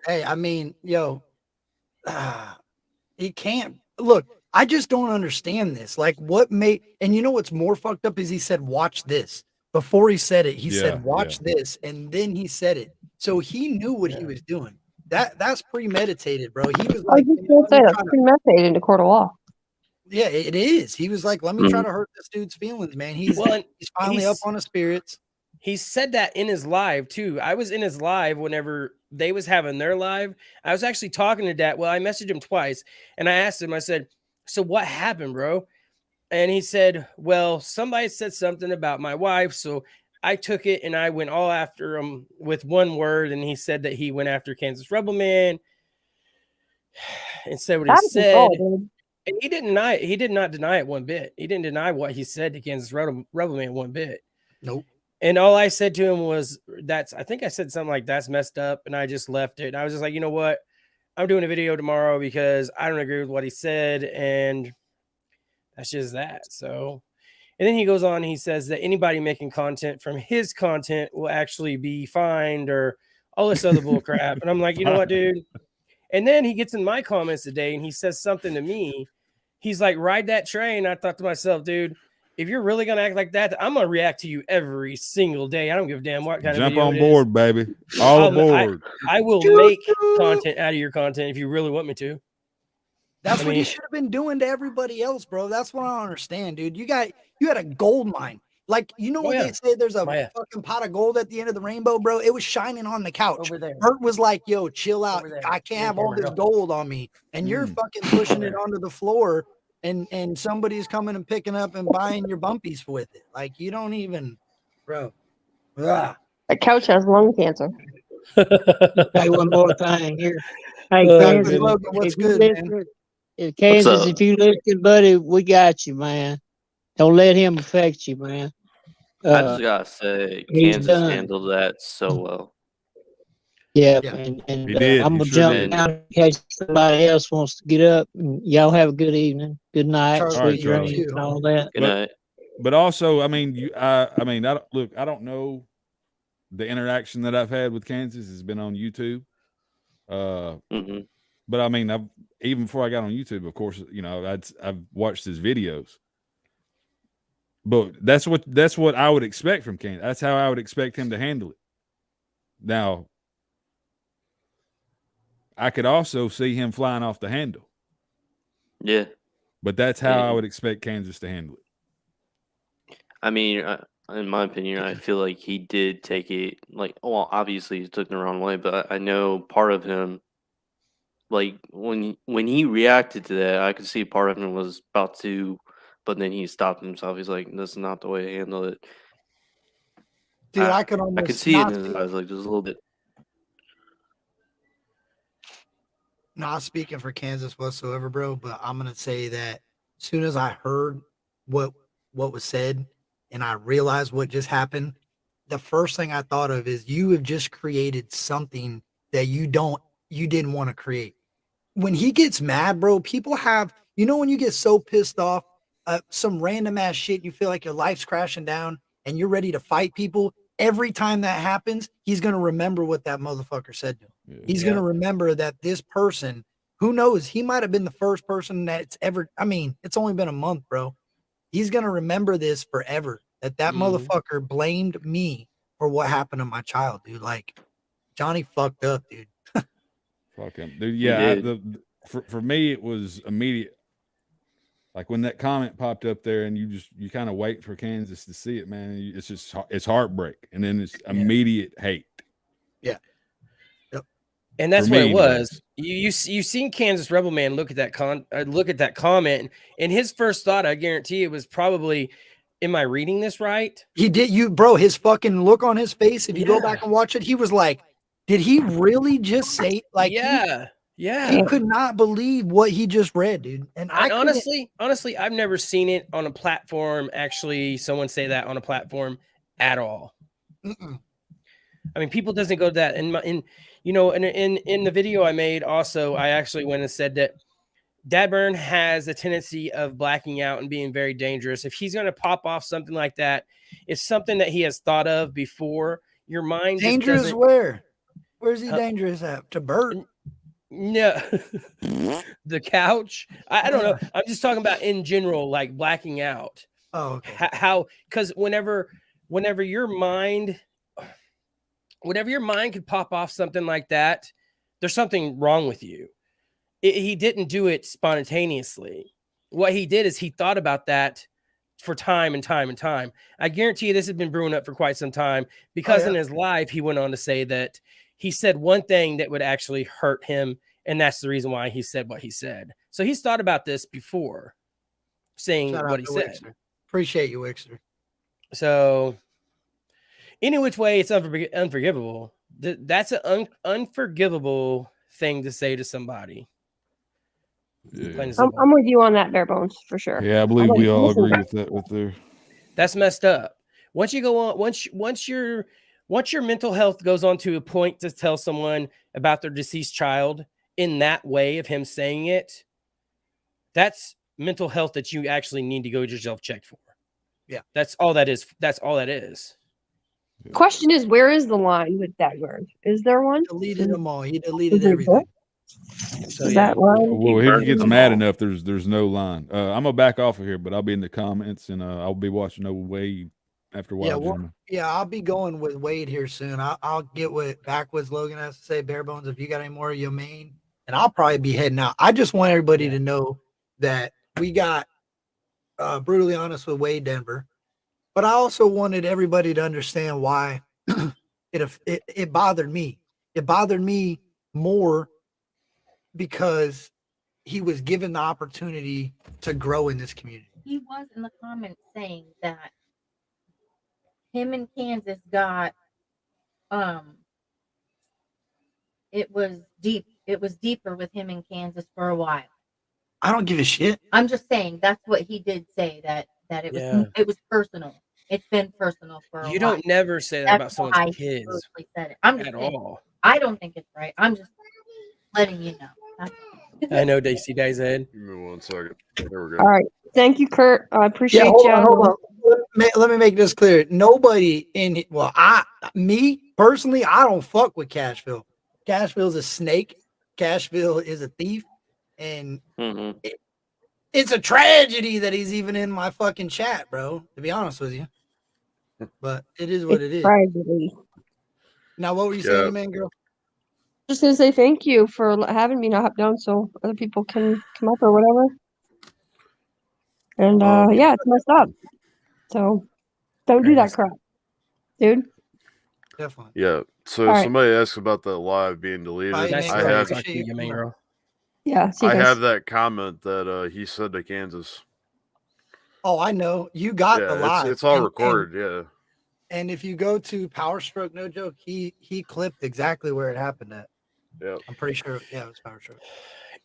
Hey, I mean, he can't look. I just don't understand this. Like, what made? And you know what's more fucked up is he said, "Watch this." Before he said it, he said, "Watch this," and then he said it. So he knew what he was doing. That's premeditated, bro. He was like, that's premeditated into court of law. Yeah, it is. He was like, let me try to hurt this dude's feelings, man. He's finally up on his spirits. He said that in his live too. I was in his live whenever they was having their live. I was actually talking to Dad. Well, I messaged him twice and I asked him, I said, so what happened, bro? And he said, well, somebody said something about my wife. So I took it and I went all after him with one word. And he said that he went after Kansas Rebel Man and said what he said. And he didn't deny it. He did not deny it one bit. He didn't deny what he said to Kansas Rebel Man one bit. Nope. And all I said to him was, I think I said something like, that's messed up. And I just left it. And I was just like, you know what? I'm doing a video tomorrow because I don't agree with what he said. And that's just that. So, and then he goes on, he says that anybody making content from his content will actually be fined or all this other bull crap. And I'm like, you know what, dude? And then he gets in my comments today and he says something to me. He's like, ride that train. I thought to myself, dude, if you're really going to act like that, I'm going to react to you every single day. I don't give a damn what kind of video Jump on board, baby. All aboard. I will make content out of your content if you really want me to. That's what you should have been doing to everybody else, bro. That's what I don't understand, dude. You had a gold mine. Like, you know what they say? There's a fucking pot of gold at the end of the rainbow, bro. It was shining on the couch. Over there. Bert was like, yo, chill out. I can't have all this gold on me. And you're fucking pushing it onto the floor and somebody's coming and picking up and buying your bumpies with it. Like, you don't even, bro. That couch has lung cancer. Hey, one more thing here. Hey, Kansas, what's good, man? Kansas, if you listen, buddy, we got you, man. Don't let him affect you, man. I just gotta say, Kansas handled that so well. Yeah. And I'm gonna jump out in case somebody else wants to get up. And y'all have a good evening, good night, sweet dreams, and all that. Good night. But also, I mean, I don't know the interaction that I've had with Kansas has been on YouTube. But I mean, even before I got on YouTube, of course, you know, I've watched his videos. But that's what I would expect from Kansas. That's how I would expect him to handle it. Now, I could also see him flying off the handle. Yeah. But that's how I would expect Kansas to handle it. I mean, in my opinion, I feel like he did take it, like, well, obviously he took it the wrong way, but I know part of him, like, when he reacted to that, I could see part of him was about to, but then he stopped himself. He's like, that's not the way to handle it. Dude, I could see it in his eyes, like, just a little bit. Not speaking for Kansas whatsoever, bro, but I'm gonna say that as soon as I heard what was said and I realized what just happened, the first thing I thought of is you have just created something that you didn't want to create. When he gets mad, bro, people have, you know, when you get so pissed off, some random ass shit, you feel like your life's crashing down and you're ready to fight people. Every time that happens, he's going to remember what that motherfucker said to him. Yeah. He's going to remember that this person, who knows, he might have been the first person that's ever, I mean, it's only been a month, bro. He's going to remember this forever, that motherfucker blamed me for what happened to my child, dude. Like, Johnny fucked up, dude. Fuck him. Dude, yeah, for me, it was immediate. Like when that comment popped up there and you kind of wait for Kansas to see it, man. It's heartbreak. And then it's immediate hate. Yeah. Yep. And that's what it was. You seen Kansas Rebel Man look at that comment, and his first thought, I guarantee it was probably, am I reading this right? He did, bro, his fucking look on his face, if you go back and watch it, he was like, did he really just say, like, he could not believe what he just read, dude. And I honestly, I've never seen it on a platform. Actually, someone say that on a platform at all. I mean, people doesn't go to that. And you know, and in the video I made, also, I actually went and said that Dad Burn has a tendency of blacking out and being very dangerous. If he's going to pop off something like that, it's something that he has thought of before. Your mind just Dangerous doesn't. where? Where's he dangerous at? To Bert? No, the couch. I don't know. I'm just talking about in general, like blacking out. Oh, okay. How? Because whenever your mind could pop off something like that, there's something wrong with you. He didn't do it spontaneously. What he did is he thought about that for time and time and time. I guarantee you this has been brewing up for quite some time, because in his life, he went on to say that he said one thing that would actually hurt him, and that's the reason why he said what he said. So he's thought about this before saying Shout out what he to said. Wixer. Appreciate you, Wixer. So any which way, it's unforgivable. That's an unforgivable thing to say to somebody. Yeah. I'm with you on that, Bare Bones, for sure. Yeah, I believe we all agree with that. With there, that's messed up. Once you go on, once your mental health goes on to a point to tell someone about their deceased child in that way of him saying it, that's mental health that you actually need to go get yourself checked for. Yeah, that's all that is. That's all that is. Question is, where is the line with that word? Is there one? Deleted them all. He deleted everything. So yeah. Well, if he gets mad enough, there's no line. I'm gonna back off of here, but I'll be in the comments, and I'll be watching over Wade after a while. Yeah, I'll be going with Wade here soon. I'll get back with Logan has to say. Bare Bones, if you got any more of your main, and I'll probably be heading out. I just want everybody to know that we got brutally honest with Wade Denver, but I also wanted everybody to understand why it bothered me. It bothered me more because he was given the opportunity to grow in this community. He was in the comments saying that him and Kansas got it was deeper with him and Kansas for a while. I don't give a shit. I'm just saying that's what he did say, that it was personal. It's been personal for a while. You don't never say that about someone's kids. Said it. I'm just at saying, all. I don't think it's right. I'm just letting you know. I know, DC Days ahead. Give me 1 second. There we go. All right. Thank you, Kurt. I appreciate you. Hold on. Let me make this clear. Nobody me personally, I don't fuck with Cashville. Cashville's a snake. Cashville is a thief. And it's a tragedy that he's even in my fucking chat, bro, to be honest with you. But it is what it is. Tragedy. Now, what were you saying, man, girl? Just gonna say thank you for having me not hop down so other people can come up or whatever. And yeah, it's messed up. So don't do that crap, dude. Definitely. Yeah. So somebody asked about that live being deleted. I have that comment that he said to Kansas. Oh, I know. You got the live. It's all recorded, And if you go to Power Stroke, no joke, he clipped exactly where it happened at. Yeah, I'm pretty sure. Yeah, it was Power Stroke.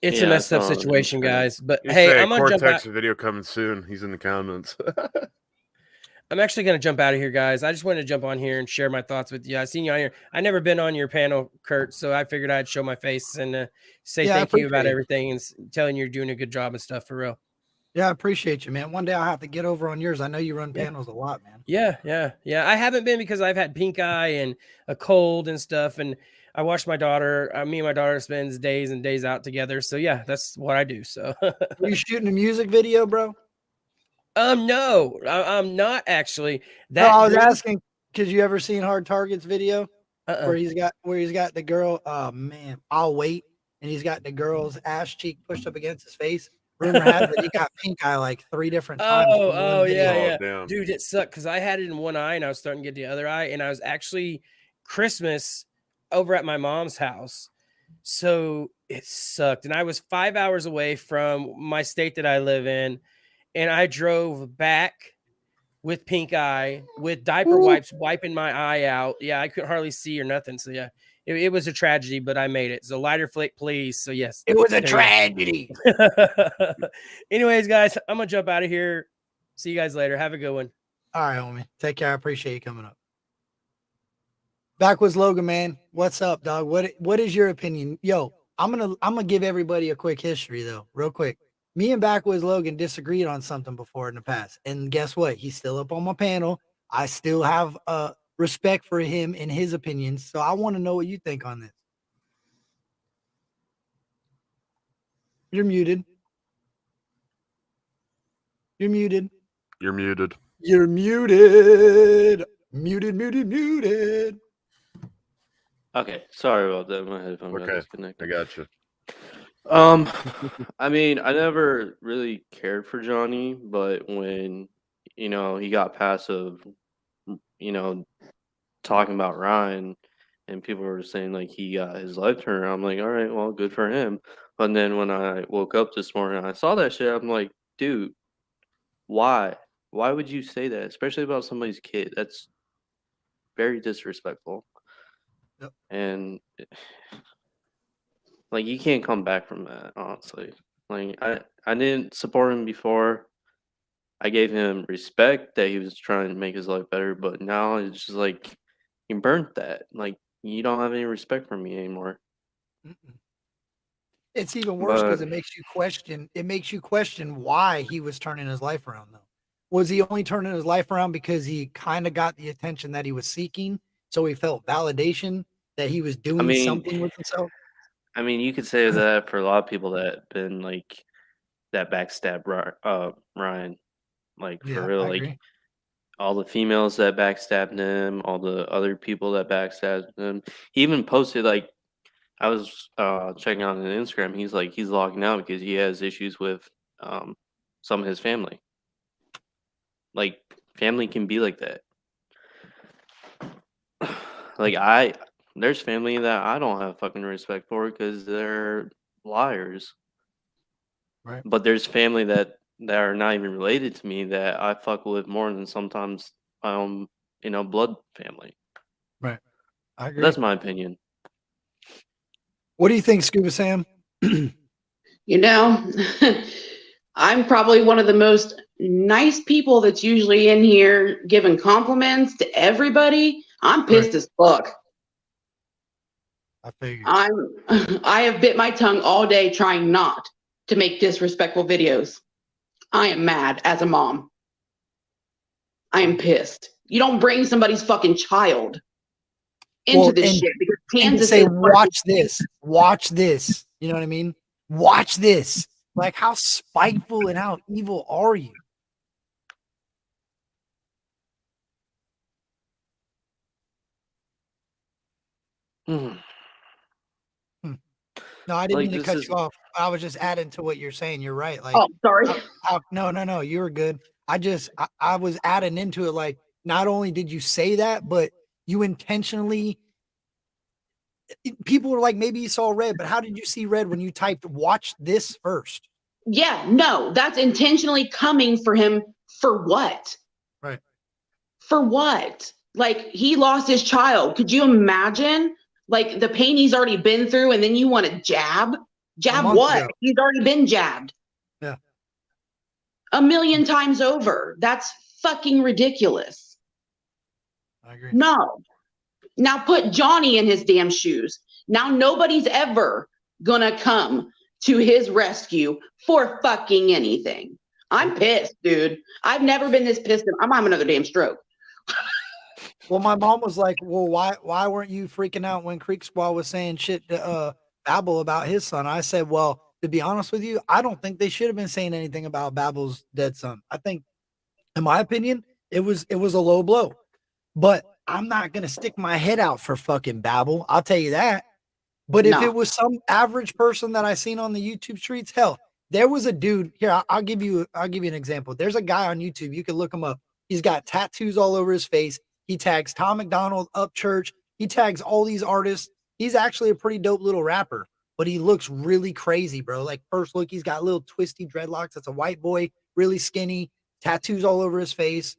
It's a messed up situation, guys. But you hey, I'm gonna jump out. Video coming soon. He's in the comments. I'm actually gonna jump out of here, guys. I just wanted to jump on here and share my thoughts with you. I seen you on here. I never been on your panel, Kurt, so I figured I'd show my face and say thank you about everything and telling you're doing a good job and stuff for real. Yeah, I appreciate you, man. One day I'll have to get over on yours. I know you run panels a lot, man. Yeah. I haven't been because I've had pink eye and a cold and stuff, and I watch my daughter. Me and my daughter spends days and days out together. So yeah, that's what I do. So Are you shooting a music video, bro? No, I'm not actually. I was asking because you ever seen Hard Target's video where he's got the girl? Oh man, I'll wait, and he's got the girl's ass cheek pushed up against his face. Rumor has it he got pink eye like 3 different times. Oh yeah. Dude, it sucked because I had it in one eye and I was starting to get the other eye, and I was actually Christmas over at my mom's house, so it sucked. And I was 5 hours away from my state that I live in, and I drove back with pink eye with diaper wipes wiping my eye out. Yeah, I couldn't hardly see or nothing. So yeah, it was a tragedy, but I made it. So lighter flick, please. So yes, it was a tragedy. Anyways, guys, I'm gonna jump out of here. See you guys later. Have a good one. All right, homie. Take care. I appreciate you coming up. Backwoods Logan, man. What's up, dog? What is your opinion? Yo, I'm gonna give everybody a quick history though, real quick. Me and Backwoods Logan disagreed on something before in the past. And guess what? He's still up on my panel. I still have respect for him and his opinions. So I want to know what you think on this. You're muted. You're muted. You're muted. You're muted. Muted. Okay, sorry about that. My headphone got Okay, I disconnected. got you. I mean, I never really cared for Johnny, but when he got passive, talking about Ryan, and people were saying like he got his life turned around, I'm like, all right, well, good for him. But then when I woke up this morning, and I saw that shit. I'm like, dude, why? Why would you say that, especially about somebody's kid? That's very disrespectful. Yep. And like you can't come back from that, honestly. Like I didn't support him before. I gave him respect that he was trying to make his life better, but now it's just like he burnt that. Like you don't have any respect for me anymore. Mm-mm. It's even worse because But it makes you question. It makes you question why he was turning his life around, though. Was he only turning his life around because he kind of got the attention that he was seeking? So he felt validation that he was I doing mean, something with himself? you could say that for a lot of people that been like that backstab Ryan, like for Yeah, real, I like agree. all the females that backstabbed him, all the other people that backstabbed him. He even posted like I was checking out on Instagram. He's like he's logging out because he has issues with some of his family. Like family can be like that. Like there's family that I don't have fucking respect for because they're liars. Right. But there's family that are not even related to me that I fuck with more than sometimes my own, blood family. Right. I But agree. that's my opinion. What do you think, Scuba Sam? You know, I'm probably one of the most nice people that's usually in here giving compliments to everybody. I'm pissed as fuck. I figured. I have bit my tongue all day trying not to make disrespectful videos. I am mad as a mom. I am pissed. You don't bring somebody's fucking child into this shit because And to Kansas say, is watch this. Watch this. You know what I mean? Watch this. Like, how spiteful and how evil are you? Hmm. No, I didn't Like mean to this cut is you off. I was just adding to what you're saying. You're right. Like, Oh, sorry. no, you were good. I was adding into it. Like, not only did you say that, but you intentionally. People were like, maybe you saw red, but how did you see red when you typed "watch this" first? Yeah, no, that's intentionally coming for him for what? Right. For what? Like he lost his child. Could you imagine like the pain he's already been through and then you want to jab? Jab what? Ago. He's already been jabbed. Yeah. 1,000,000 times over. That's fucking ridiculous. I agree. No. Now put Johnny in his damn shoes. Now nobody's ever gonna come to his rescue for fucking anything. I'm pissed, dude. I've never been this pissed. I'm having another damn stroke. Well, my mom was like, "Well, why weren't you freaking out when Creek Squad was saying shit to Babel about his son?" I said, "Well, to be honest with you, I don't think they should have been saying anything about Babel's dead son. I think, in my opinion, it was a low blow. But I'm not gonna stick my head out for fucking Babel. I'll tell you that. But if it was some average person that I seen on the YouTube streets, hell, there was a dude here. I'll give you an example. There's a guy on YouTube. You can look him up. He's got tattoos all over his face. He tags Tom McDonald, Upchurch. He tags all these artists. He's actually a pretty dope little rapper, but he looks really crazy, bro. Like first look, he's got little twisty dreadlocks. That's a white boy, really skinny, tattoos all over his face.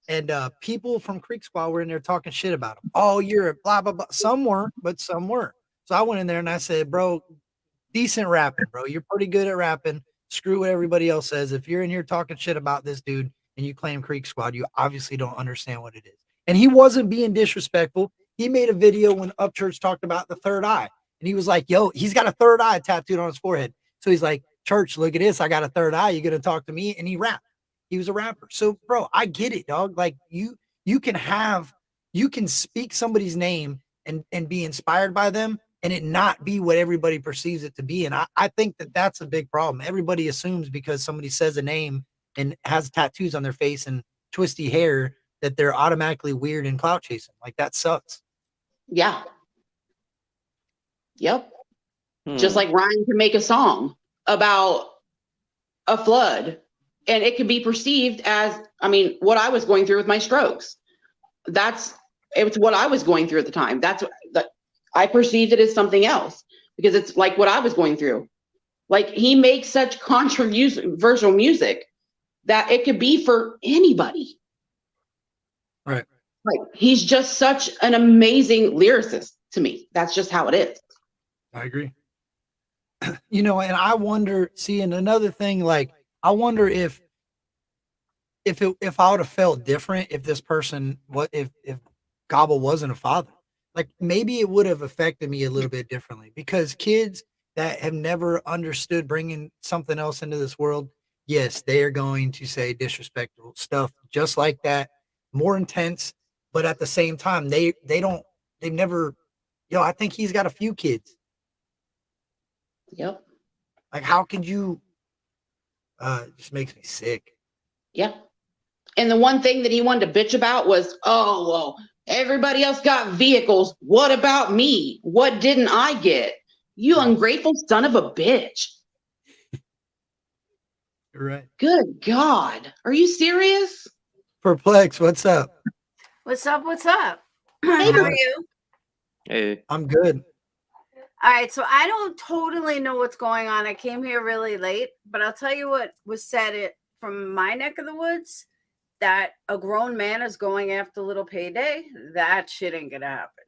And people from Creek Squad were in there talking shit about him. Oh, you're a blah, blah, blah. Some weren't, but some were. So I went in there and I said, bro, decent rapping, bro. You're pretty good at rapping. Screw what everybody else says. If you're in here talking shit about this dude and you claim Creek Squad, you obviously don't understand what it is. And he wasn't being disrespectful. he made a video when Upchurch talked about the third eye. And he was like, yo, he's got a third eye tattooed on his forehead. So he's like, Church, look at this. I got a third eye. You going to talk to me? And he rapped. He was a rapper. So, bro, I get it, dog. Like you can speak somebody's name and be inspired by them and it not be what everybody perceives it to be. And I think that that's a big problem. Everybody assumes because somebody says a name and has tattoos on their face and twisty hair that they're automatically weird and clout chasing. Like that sucks. Yeah. Yep. Just like Ryan can make a song about a flood and it can be perceived as, I mean, what I was going through with my strokes. It was what I was going through at the time. I perceived it as something else because it's like what I was going through. Like he makes such controversial music that it could be for anybody. Right. Like he's just such an amazing lyricist to me. That's just how it is. I agree. And I wonder, and another thing, like, I wonder if I would have felt different if this person, if Gobble wasn't a father, like maybe it would have affected me a little bit differently because kids that have never understood bringing something else into this world, yes, they are going to say disrespectful stuff just like that, more intense, but at the same time, they've never, I think he's got a few kids. Yep. Like, how could you? It just makes me sick. Yep. And the one thing that he wanted to bitch about was, oh, well, everybody else got vehicles. What about me? What didn't I get? You ungrateful son of a bitch. You're right. Good God. Are you serious? Perplex, what's up? What's up? What's up? Hey, How are you? Hey. I'm good. All right, so I don't totally know what's going on. I came here really late, but I'll tell you what was said from my neck of the woods, that a grown man is going after little payday. That shit ain't gonna happen.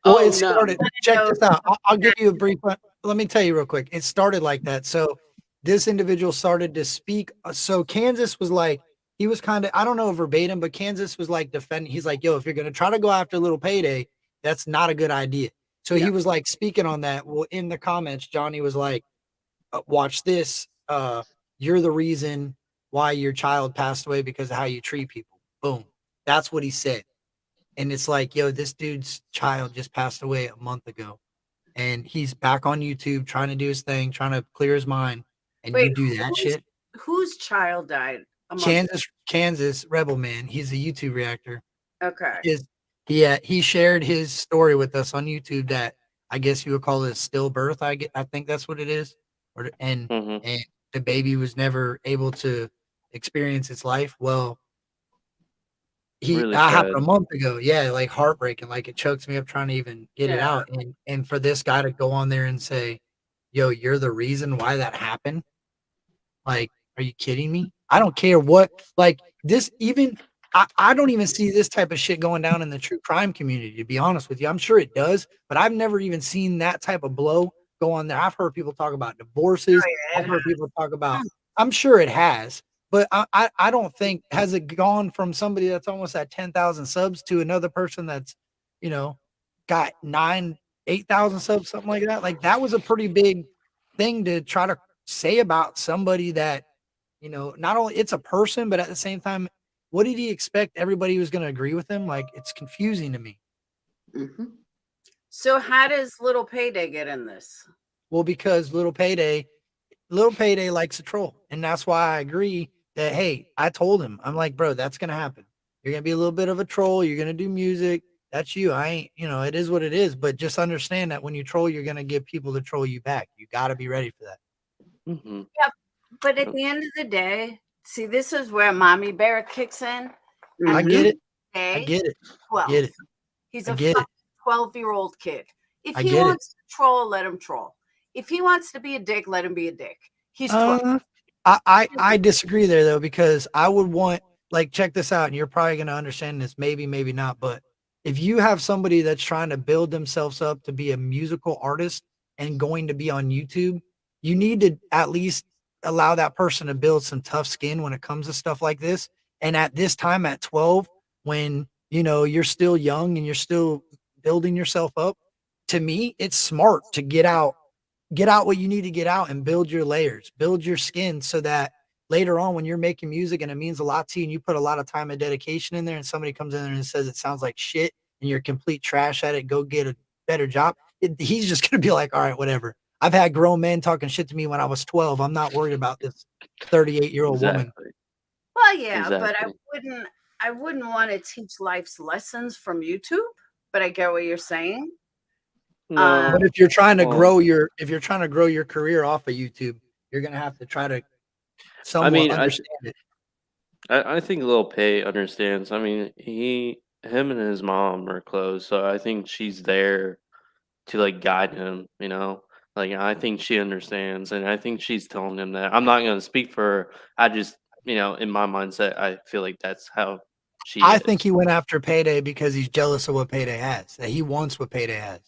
Well, it started. Check this out. I'll give you a brief one. Let me tell you real quick. It started like that. So this individual started to speak. So Kansas was like, he was kind of, I don't know verbatim, but Kansas was like defending. He's like, yo, if you're going to try to go after little payday, that's not a good idea. So he was like speaking on that. Well, in the comments, Johnny was like, watch this. You're the reason why your child passed away because of how you treat people. Boom. That's what he said. And it's like, yo, this dude's child just passed away a month ago. And he's back on YouTube trying to do his thing, trying to clear his mind. And you do that shit. Whose child died? Kansas Rebel Man. He's a YouTube reactor. Okay. He shared his story with us on YouTube that I guess you would call it a stillbirth. I think that's what it is. And the baby was never able to experience its life. Well, that happened a month ago. Yeah, like heartbreaking. Like it chokes me up trying to even get it out. And for this guy to go on there and say, yo, you're the reason why that happened. Like, are you kidding me? I don't care what, like this, even I don't even see this type of shit going down in the true crime community, to be honest with you. I'm sure it does, but I've never even seen that type of blow go on there. I've heard people talk about divorces. I've heard people talk about, I'm sure it has, but I don't think, has it gone from somebody that's almost at 10,000 subs to another person that's, got 8,000 subs, something like that. Like that was a pretty big thing to try to say about somebody that, not only it's a person, but at the same time, what did he expect everybody was going to agree with him? Like, it's confusing to me. So how does little payday get in this? Well, because little payday likes to troll. And that's why I agree that, hey, I told him, I'm like, bro, that's going to happen. You're going to be a little bit of a troll. You're going to do music. That's you. I ain't, it is what it is. But just understand that when you troll, you're going to get people to troll you back. You got to be ready for that. Yep. But at the end of the day, see, this is where Mommy Bear kicks in. I get it. I get it. 12. Get it. He's a 12-year-old kid. If he get wants to troll, let him troll. If he wants to be a dick, let him be a dick. He's 12. I disagree there, though, because I would want, like, check this out, and you're probably going to understand this, maybe not, but if you have somebody that's trying to build themselves up to be a musical artist and going to be on YouTube, you need to at least allow that person to build some tough skin when it comes to stuff like this. And at this time at 12, when, you're still young and you're still building yourself up, to me, it's smart to get out what you need to get out and build your layers, build your skin so that later on when you're making music and it means a lot to you and you put a lot of time and dedication in there and somebody comes in there and says it sounds like shit and you're complete trash at it, go get a better job. He's just going to be like, all right, whatever. I've had grown men talking shit to me when I was 12. I'm not worried about this 38-year-old woman. Well, yeah, but Exactly. I wouldn't want to teach life's lessons from YouTube, but I get what you're saying. No. But if you're trying to Well, grow your career off of YouTube, you're going to have to try to somewhat I mean, understand it. I think Lil Pay understands. I mean, him and his mom are close, so I think she's there to like guide him, you know? Like I think she understands and I think she's telling him that. I'm not gonna speak for her. I just, you know, in my mindset, I feel like that's how she I is. think he went after Payday because he's jealous of what Payday has. That he wants what Payday has.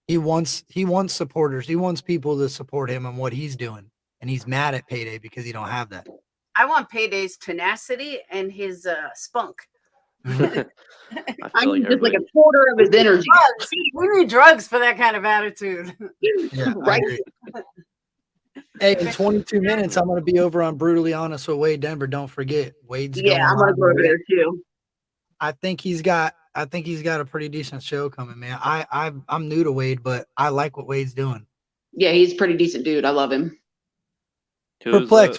He wants supporters. He wants people to support him and what he's doing. And he's mad at Payday because he don't have that. I want Payday's tenacity and his spunk. I I feel need like just like everybody. a quarter of his energy. Drugs. We need drugs for that kind of attitude. Yeah, I Right. agree. Hey, in 22 minutes, I'm going to be over on Brutally Honest with Wade Denver. Don't forget, Wade's Yeah, going I'm gonna live go over with there Wade. too. I think he's got a pretty decent show coming, man. I'm new to Wade, but I like what Wade's doing. Yeah, he's a pretty decent dude. I love him. Who's Perplex,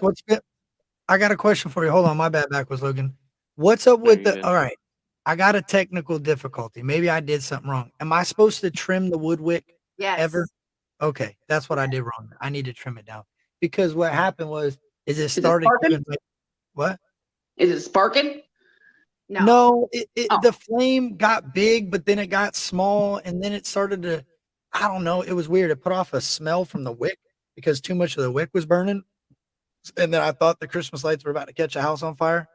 I got a question for you. Hold on, my bad backwards, Logan. What's up with you're good. all right, I got a technical difficulty. Maybe I did something wrong. Am I supposed to trim the wood wick Yes. ever? Okay, that's what I did wrong. I need to trim it down because what happened was, it Is it started sparking? giving me- what? Is it sparking? No, Oh. the flame got big, but then it got small, and then it started to, I don't know, it was weird. It put off a smell from the wick because too much of the wick was burning. And then I thought the Christmas lights were about to catch a house on fire.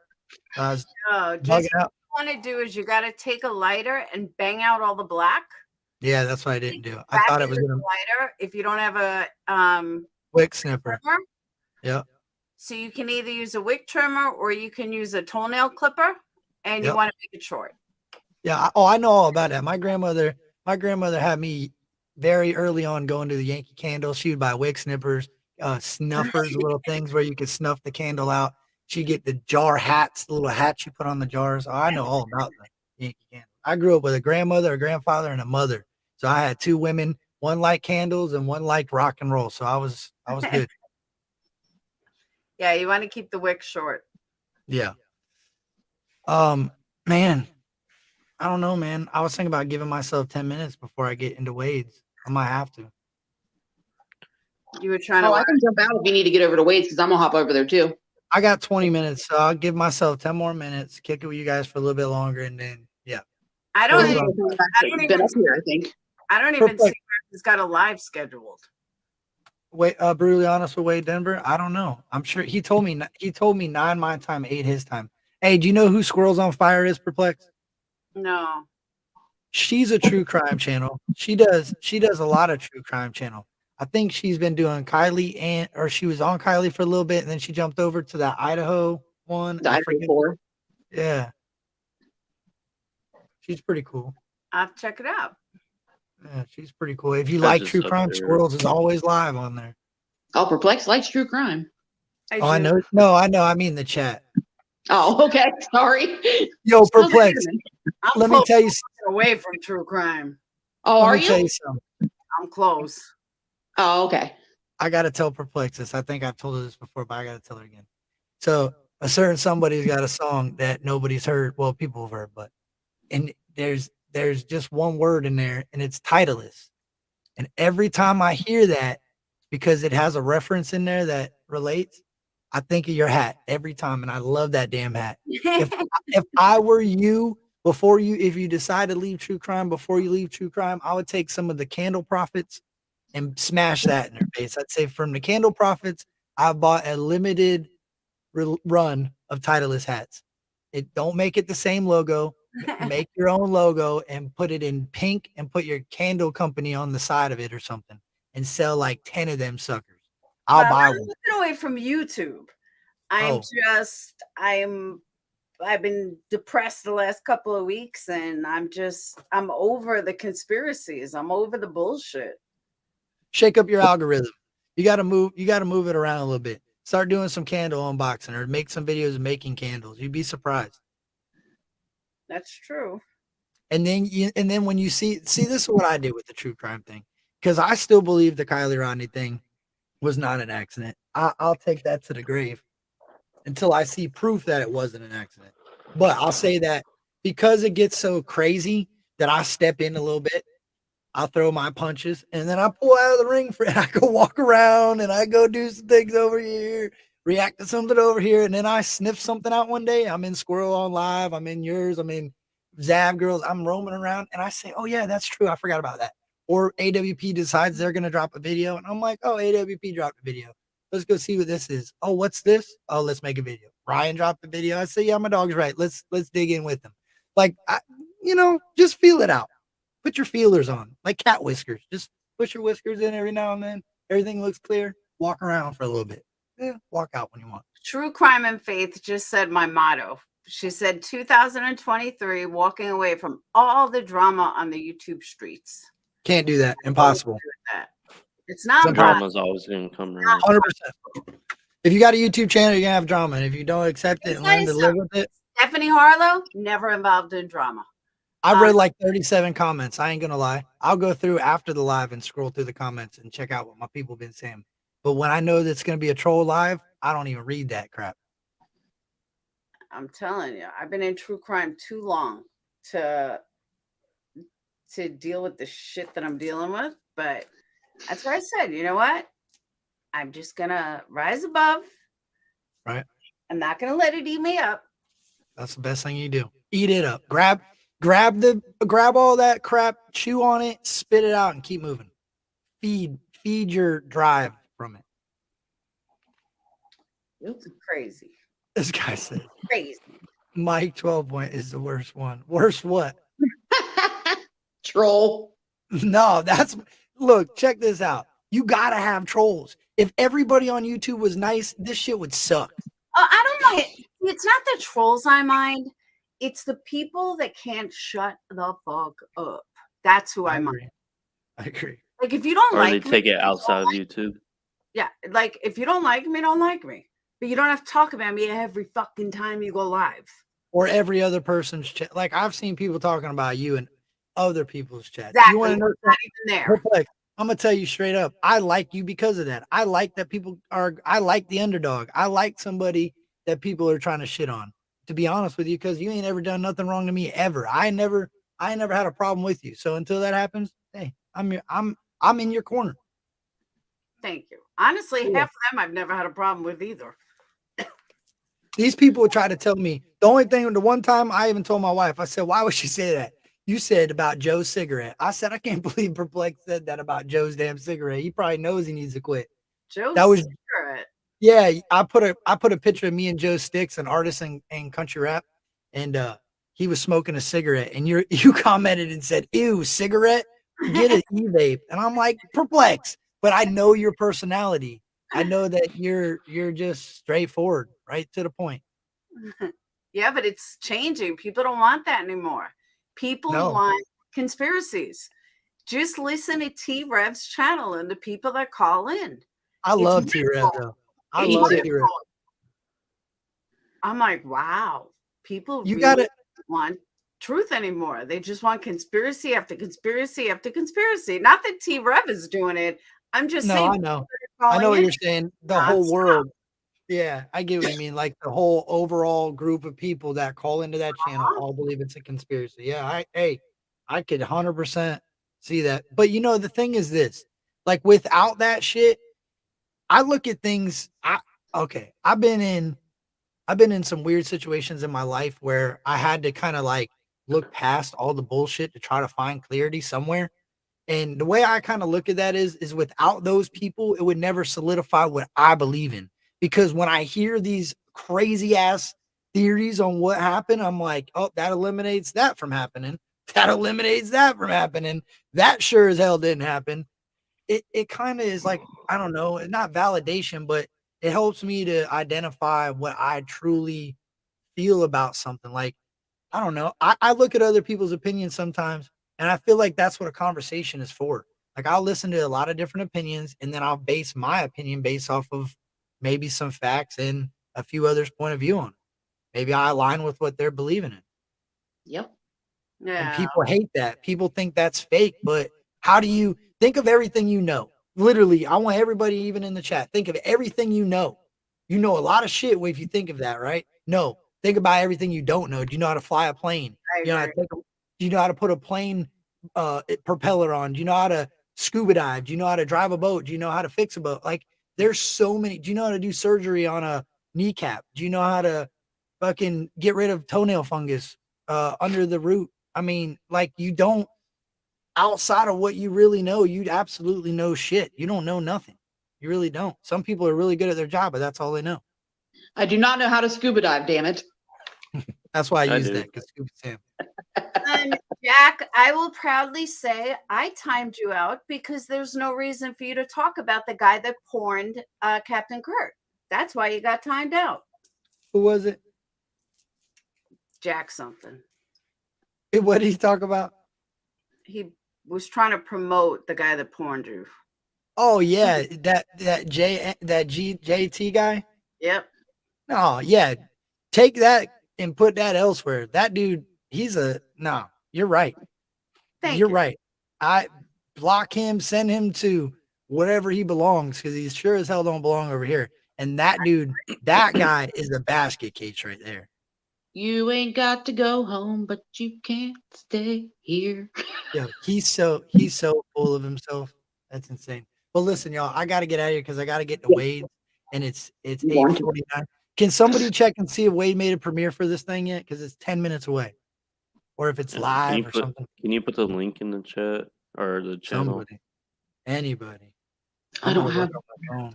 I was No, bugging just what out. you want to do is you got to take a lighter and bang out all the black. Yeah, that's what I didn't do. I Back thought it into was the gonna lighter if you don't have a wick snipper. trimmer. Yep. So you can either use a wick trimmer or you can use a toenail clipper, and you Yep. want to make it short. Yeah. I know all about that. My grandmother had me very early on going to the Yankee Candle. She would buy wick snippers, snuffers, little things where you could snuff the candle out. She'd get the jar hats, the little hats you put on the jars. Oh, I know all about the Yankee Candle. I grew up with a grandmother, a grandfather, and a mother. So I had two women, one liked candles and one liked rock and roll. So I was good. Yeah, you want to keep the wick short. Yeah. Man, I don't know, man. I was thinking about giving myself 10 minutes before I get into Wade's. I might have to. You were trying Oh, to. I can jump out if you need to get over to Wade's because I'm gonna hop over there too. I got 20 minutes, so I'll give myself 10 more minutes, kick it with you guys for a little bit longer, and then, yeah. I don't Hold even. on. I don't Been even. up here, I think. I don't even see Perplex. where he's got a live scheduled. Wait, Brutally Honest with Wade Denver? I don't know. I'm sure he told me 9 my time, 8 his time. Hey, do you know who Squirrels on Fire is, Perplex? No. She's a true crime channel. She does a lot of true crime channel. I think she's been doing Kylie or she was on Kylie for a little bit and then she jumped over to that Idaho one. The Idaho 4. Yeah. She's pretty cool. I'll have to check it out. Yeah, she's pretty cool. If you I like just true up crime, there. Squirrels is always live on there. Oh, Perplex likes true crime. Oh, I know. No, I know. I mean the chat. Oh, okay. Sorry. Yo, Still Perplex. listening. I'm Let me close tell you. to get away from true crime. Oh, are Let me tell you? you something. I'm close. Oh, okay. I gotta tell Perplex this. I think I've told her this before, but I gotta tell her again. So a certain somebody's got a song that nobody's heard. Well, people have heard, but and there's just one word in there, and it's Titleist. And every time I hear that, because it has a reference in there that relates, I think of your hat every time, and I love that damn hat. If I were you, if you decide to leave true crime, before you leave true crime, I would take some of the candle profits and smash that in their face. I'd say from the candle profits, I bought a limited run of Titleist hats. It don't make it the same logo. Make your own logo and put it in pink and put your candle company on the side of it or something and sell like 10 of them suckers. I'll Well, buy I'm one. looking away from YouTube. I'm I've been depressed the last couple of weeks, and I'm over the conspiracies. I'm over the bullshit. Shake up your algorithm. You gotta move it around a little bit. Start doing some candle unboxing or make some videos of making candles. You'd be surprised. That's true. And then when you see this is what I did with the true crime thing, because I still believe the Kylie Rodney thing was not an accident. I'll take that to the grave until I see proof that it wasn't an accident. But I'll say that because it gets so crazy that I step in a little bit, I'll throw my punches, and then I pull out of the ring for it. I go walk around and I go do some things over here, react to something over here, and then I sniff something out one day. I'm in Squirrel on Live, I'm in yours, I'm in Zav Girls, I'm roaming around, and I say, oh yeah, that's true, I forgot about that. Or AWP decides they're gonna drop a video, and I'm like, oh, AWP dropped a video. Let's go see what this is. Oh, what's this? Oh, let's make a video. Ryan dropped a video. I say, yeah, my dog's right. Let's dig in with him. Like, just feel it out. Put your feelers on, like cat whiskers. Just push your whiskers in every now and then. Everything looks clear. Walk around for a little bit. Yeah, walk out when you want. True Crime and Faith just said my motto. She said 2023, walking away from all the drama on the YouTube streets. Can't do that. Impossible. It's not drama's always going to come around. 100%. If you got a YouTube channel, you're going to have drama. And if you don't accept it and learn to live with it. Stephanie Harlow, never involved in drama. I've read like 37 comments. I ain't going to lie. I'll go through after the live and scroll through the comments and check out what my people have been saying. But when I know that's going to be a troll live, I don't even read that crap. I'm telling you, I've been in true crime too long to deal with the shit that I'm dealing with. But that's why I said, you know what? I'm just going to rise above. Right. I'm not going to let it eat me up. That's the best thing you do. Eat it up. Grab all that crap, chew on it, spit it out, and keep moving. Feed your drive from it. It's crazy. This guy said crazy. Mike 12 point is the worst one. Worst what? Troll. No, look, check this out. You gotta have trolls. If everybody on YouTube was nice, this shit would suck. I don't mind. It's not the trolls I mind. It's the people that can't shut the fuck up. That's who I mind. I agree. Like if you don't or like they take it outside of YouTube. Yeah, like if you don't like me, don't like me. But you don't have to talk about me every fucking time you go live. Or every other person's chat. Like I've seen people talking about you in other people's chats. Exactly. You want to know not even there. I'm gonna tell you straight up. I like you because of that. I like that I like the underdog. I like somebody that people are trying to shit on. To be honest with you, because you ain't ever done nothing wrong to me ever. I never had a problem with you. So until that happens, hey, I'm in your corner. Thank you. Honestly, half of them I've never had a problem with either. These people try to tell me the one time I even told my wife, I said, why would she say that? You said about Joe's cigarette. I said, I can't believe Perplex said that about Joe's damn cigarette. He probably knows he needs to quit. Joe's cigarette. Yeah, I put a picture of me and Joe Sticks, an artist in country rap, and he was smoking a cigarette, and you commented and said, ew, cigarette? Get an e-vape. And I'm like, Perplex, but I know your personality. I know that you're just straightforward, right to the point. Yeah, but it's changing. People don't want that anymore. People want conspiracies. Just listen to T-Rev's channel and the people that call in. I love T-Rev though. I love T-Rev. I'm like, wow. People want truth anymore. They just want conspiracy after conspiracy after conspiracy. Not that T-Rev is doing it. I'm just saying. I know what you're saying. The whole world. Yeah, I get what you mean. Like the whole overall group of people that call into that channel all believe it's a conspiracy. Yeah, I could 100% see that. But the thing is this, like without that shit, I look at things. I've been in some weird situations in my life where I had to kind of like look past all the bullshit to try to find clarity somewhere. And the way I kind of look at that is without those people, it would never solidify what I believe in. Because when I hear these crazy ass theories on what happened, I'm like, oh, that eliminates that from happening. That eliminates that from happening. That sure as hell didn't happen. It kind of is like, I don't know, not validation, but it helps me to identify what I truly feel about something. Like, I don't know. I look at other people's opinions sometimes, and I feel like that's what a conversation is for. Like, I'll listen to a lot of different opinions, and then I'll base my opinion based off of maybe some facts and a few others' point of view on it. Maybe I align with what they're believing in. Yep. And Yeah. people hate that. People think that's fake, but how do you think of everything you know? Literally, I want everybody, even in the chat, think of everything you know. You know a lot of shit if you think of that, right? No, think about everything you don't know. Do you know how to fly a plane? I Do agree. you know how to put a plane propeller on? Do you know how to scuba dive? Do you know how to drive a boat? Do you know how to fix a boat? Like, there's so many. Do you know how to do surgery on a kneecap? Do you know how to fucking get rid of toenail fungus under the root? I mean, like, you don't, outside of what you really know, you'd absolutely know shit. You don't know nothing. You really don't. Some people are really good at their job, but that's all they know. I do not know how to scuba dive, damn it. That's why I I use do. that, because Scuba Sam. Jack, I will proudly say I timed you out because there's no reason for you to talk about the guy that porned Captain Kirk. That's why you got timed out. Who was it? Jack something. What did he talk about? He was trying to promote the guy that porned you. Oh yeah, JT guy. Yep. No, yeah, take that and put that elsewhere. That dude, he's a no. You're right. Thank You're you. right. I block him, send him to wherever he belongs, because he sure as hell don't belong over here. And that dude, that guy is a basket case right there. You ain't got to go home, but you can't stay here. Yeah, he's so full of himself. That's insane. Well, listen, y'all, I got to get out of here because I got to get to Wade, and it's You want to? 8:49. Can somebody check and see if Wade made a premiere for this thing yet? Because it's 10 minutes away, or if it's Can live you or put something. Can you put the link in the chat or the channel? Somebody, anybody. I I'm don't gonna have. look on my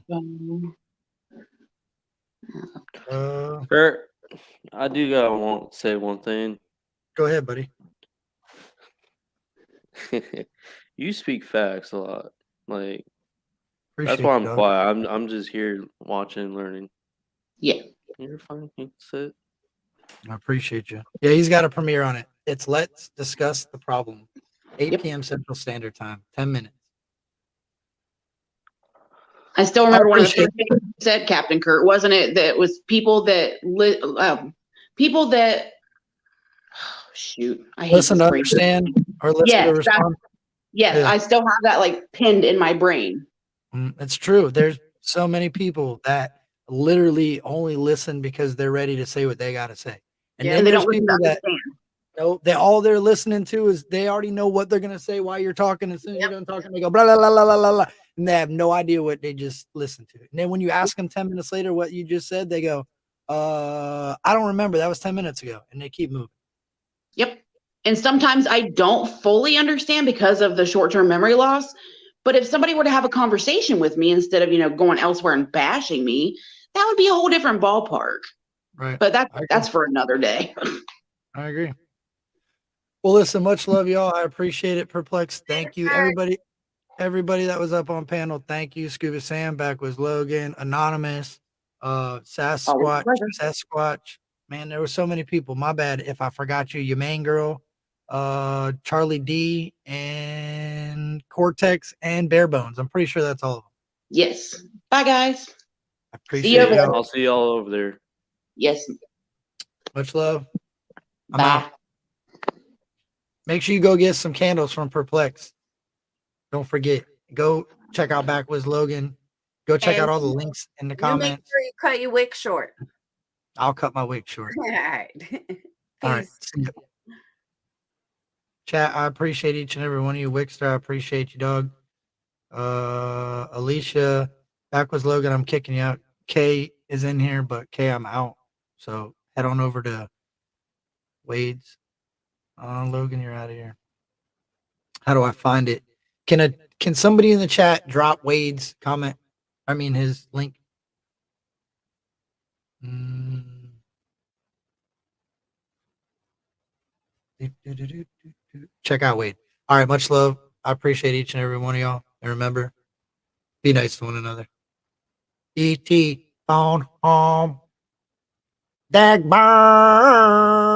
phone. Bert, I do gotta say one thing. Go ahead, buddy. You speak facts a lot. Like, that's Appreciate why you, I'm dog. quiet. I'm just here watching and learning. Yeah. You're fine. You can sit. I appreciate you. Yeah, he's got a premiere on it. It's Let's Discuss the Problem. 8 p.m. Central Standard Time. 10 minutes. I still remember one of the appreciate first things you said, Captain Kurt, wasn't it? That was people that shoot. I hate Listen this to phrase. understand or listen Yes, to respond. yes, Yeah. I still have that like pinned in my brain. It's true. There's so many people that literally only listen because they're ready to say what they got to say. And Yeah, then they there's don't listen to people that understand. they all they're listening to is they already know what they're gonna say while you're talking. As soon as you're done talking, they go blah blah blah blah blah blah, and they have no idea what they just listened to. And then when you ask them 10 minutes later what you just said, they go, I don't remember. That was 10 minutes ago, and they keep moving. Yep. And sometimes I don't fully understand because of the short-term memory loss. But if somebody were to have a conversation with me instead of, going elsewhere and bashing me, that would be a whole different ballpark. Right. But that's for another day. I agree. Well, listen, much love, y'all. I appreciate it. Perplexed. Thank you. Everybody that was up on panel. Thank you. Scuba Sam, back was Logan, Anonymous, Sasquatch. Man, there were so many people. My bad if I forgot you. Your main girl, Charlie D, and Cortex and Bare Bones. I'm pretty sure that's all of them. Yes. Bye, guys. I appreciate you. y'all. I'll see y'all over there. Yes. Much love. I'm Bye. out. Make sure you go get some candles from Perplex. Don't forget. Go check out Backwards Logan. Go check out all the links in the You make comments. sure you cut your wig short. I'll cut my wig short. All right. All right. Peace. See ya. Chat, I appreciate each and every one of you. Wickster, I appreciate you, dog. Alicia, Backwards Logan, I'm kicking you out. Kay is in here, but Kay, I'm out. So head on over to Wade's. Logan, you're out of here. How do I find it? Can somebody in the chat drop Wade's comment? I mean his link. Check out Wade. All right, much love. I appreciate each and every one of y'all. And remember, be nice to one another. E.T. phone home. Dag burn.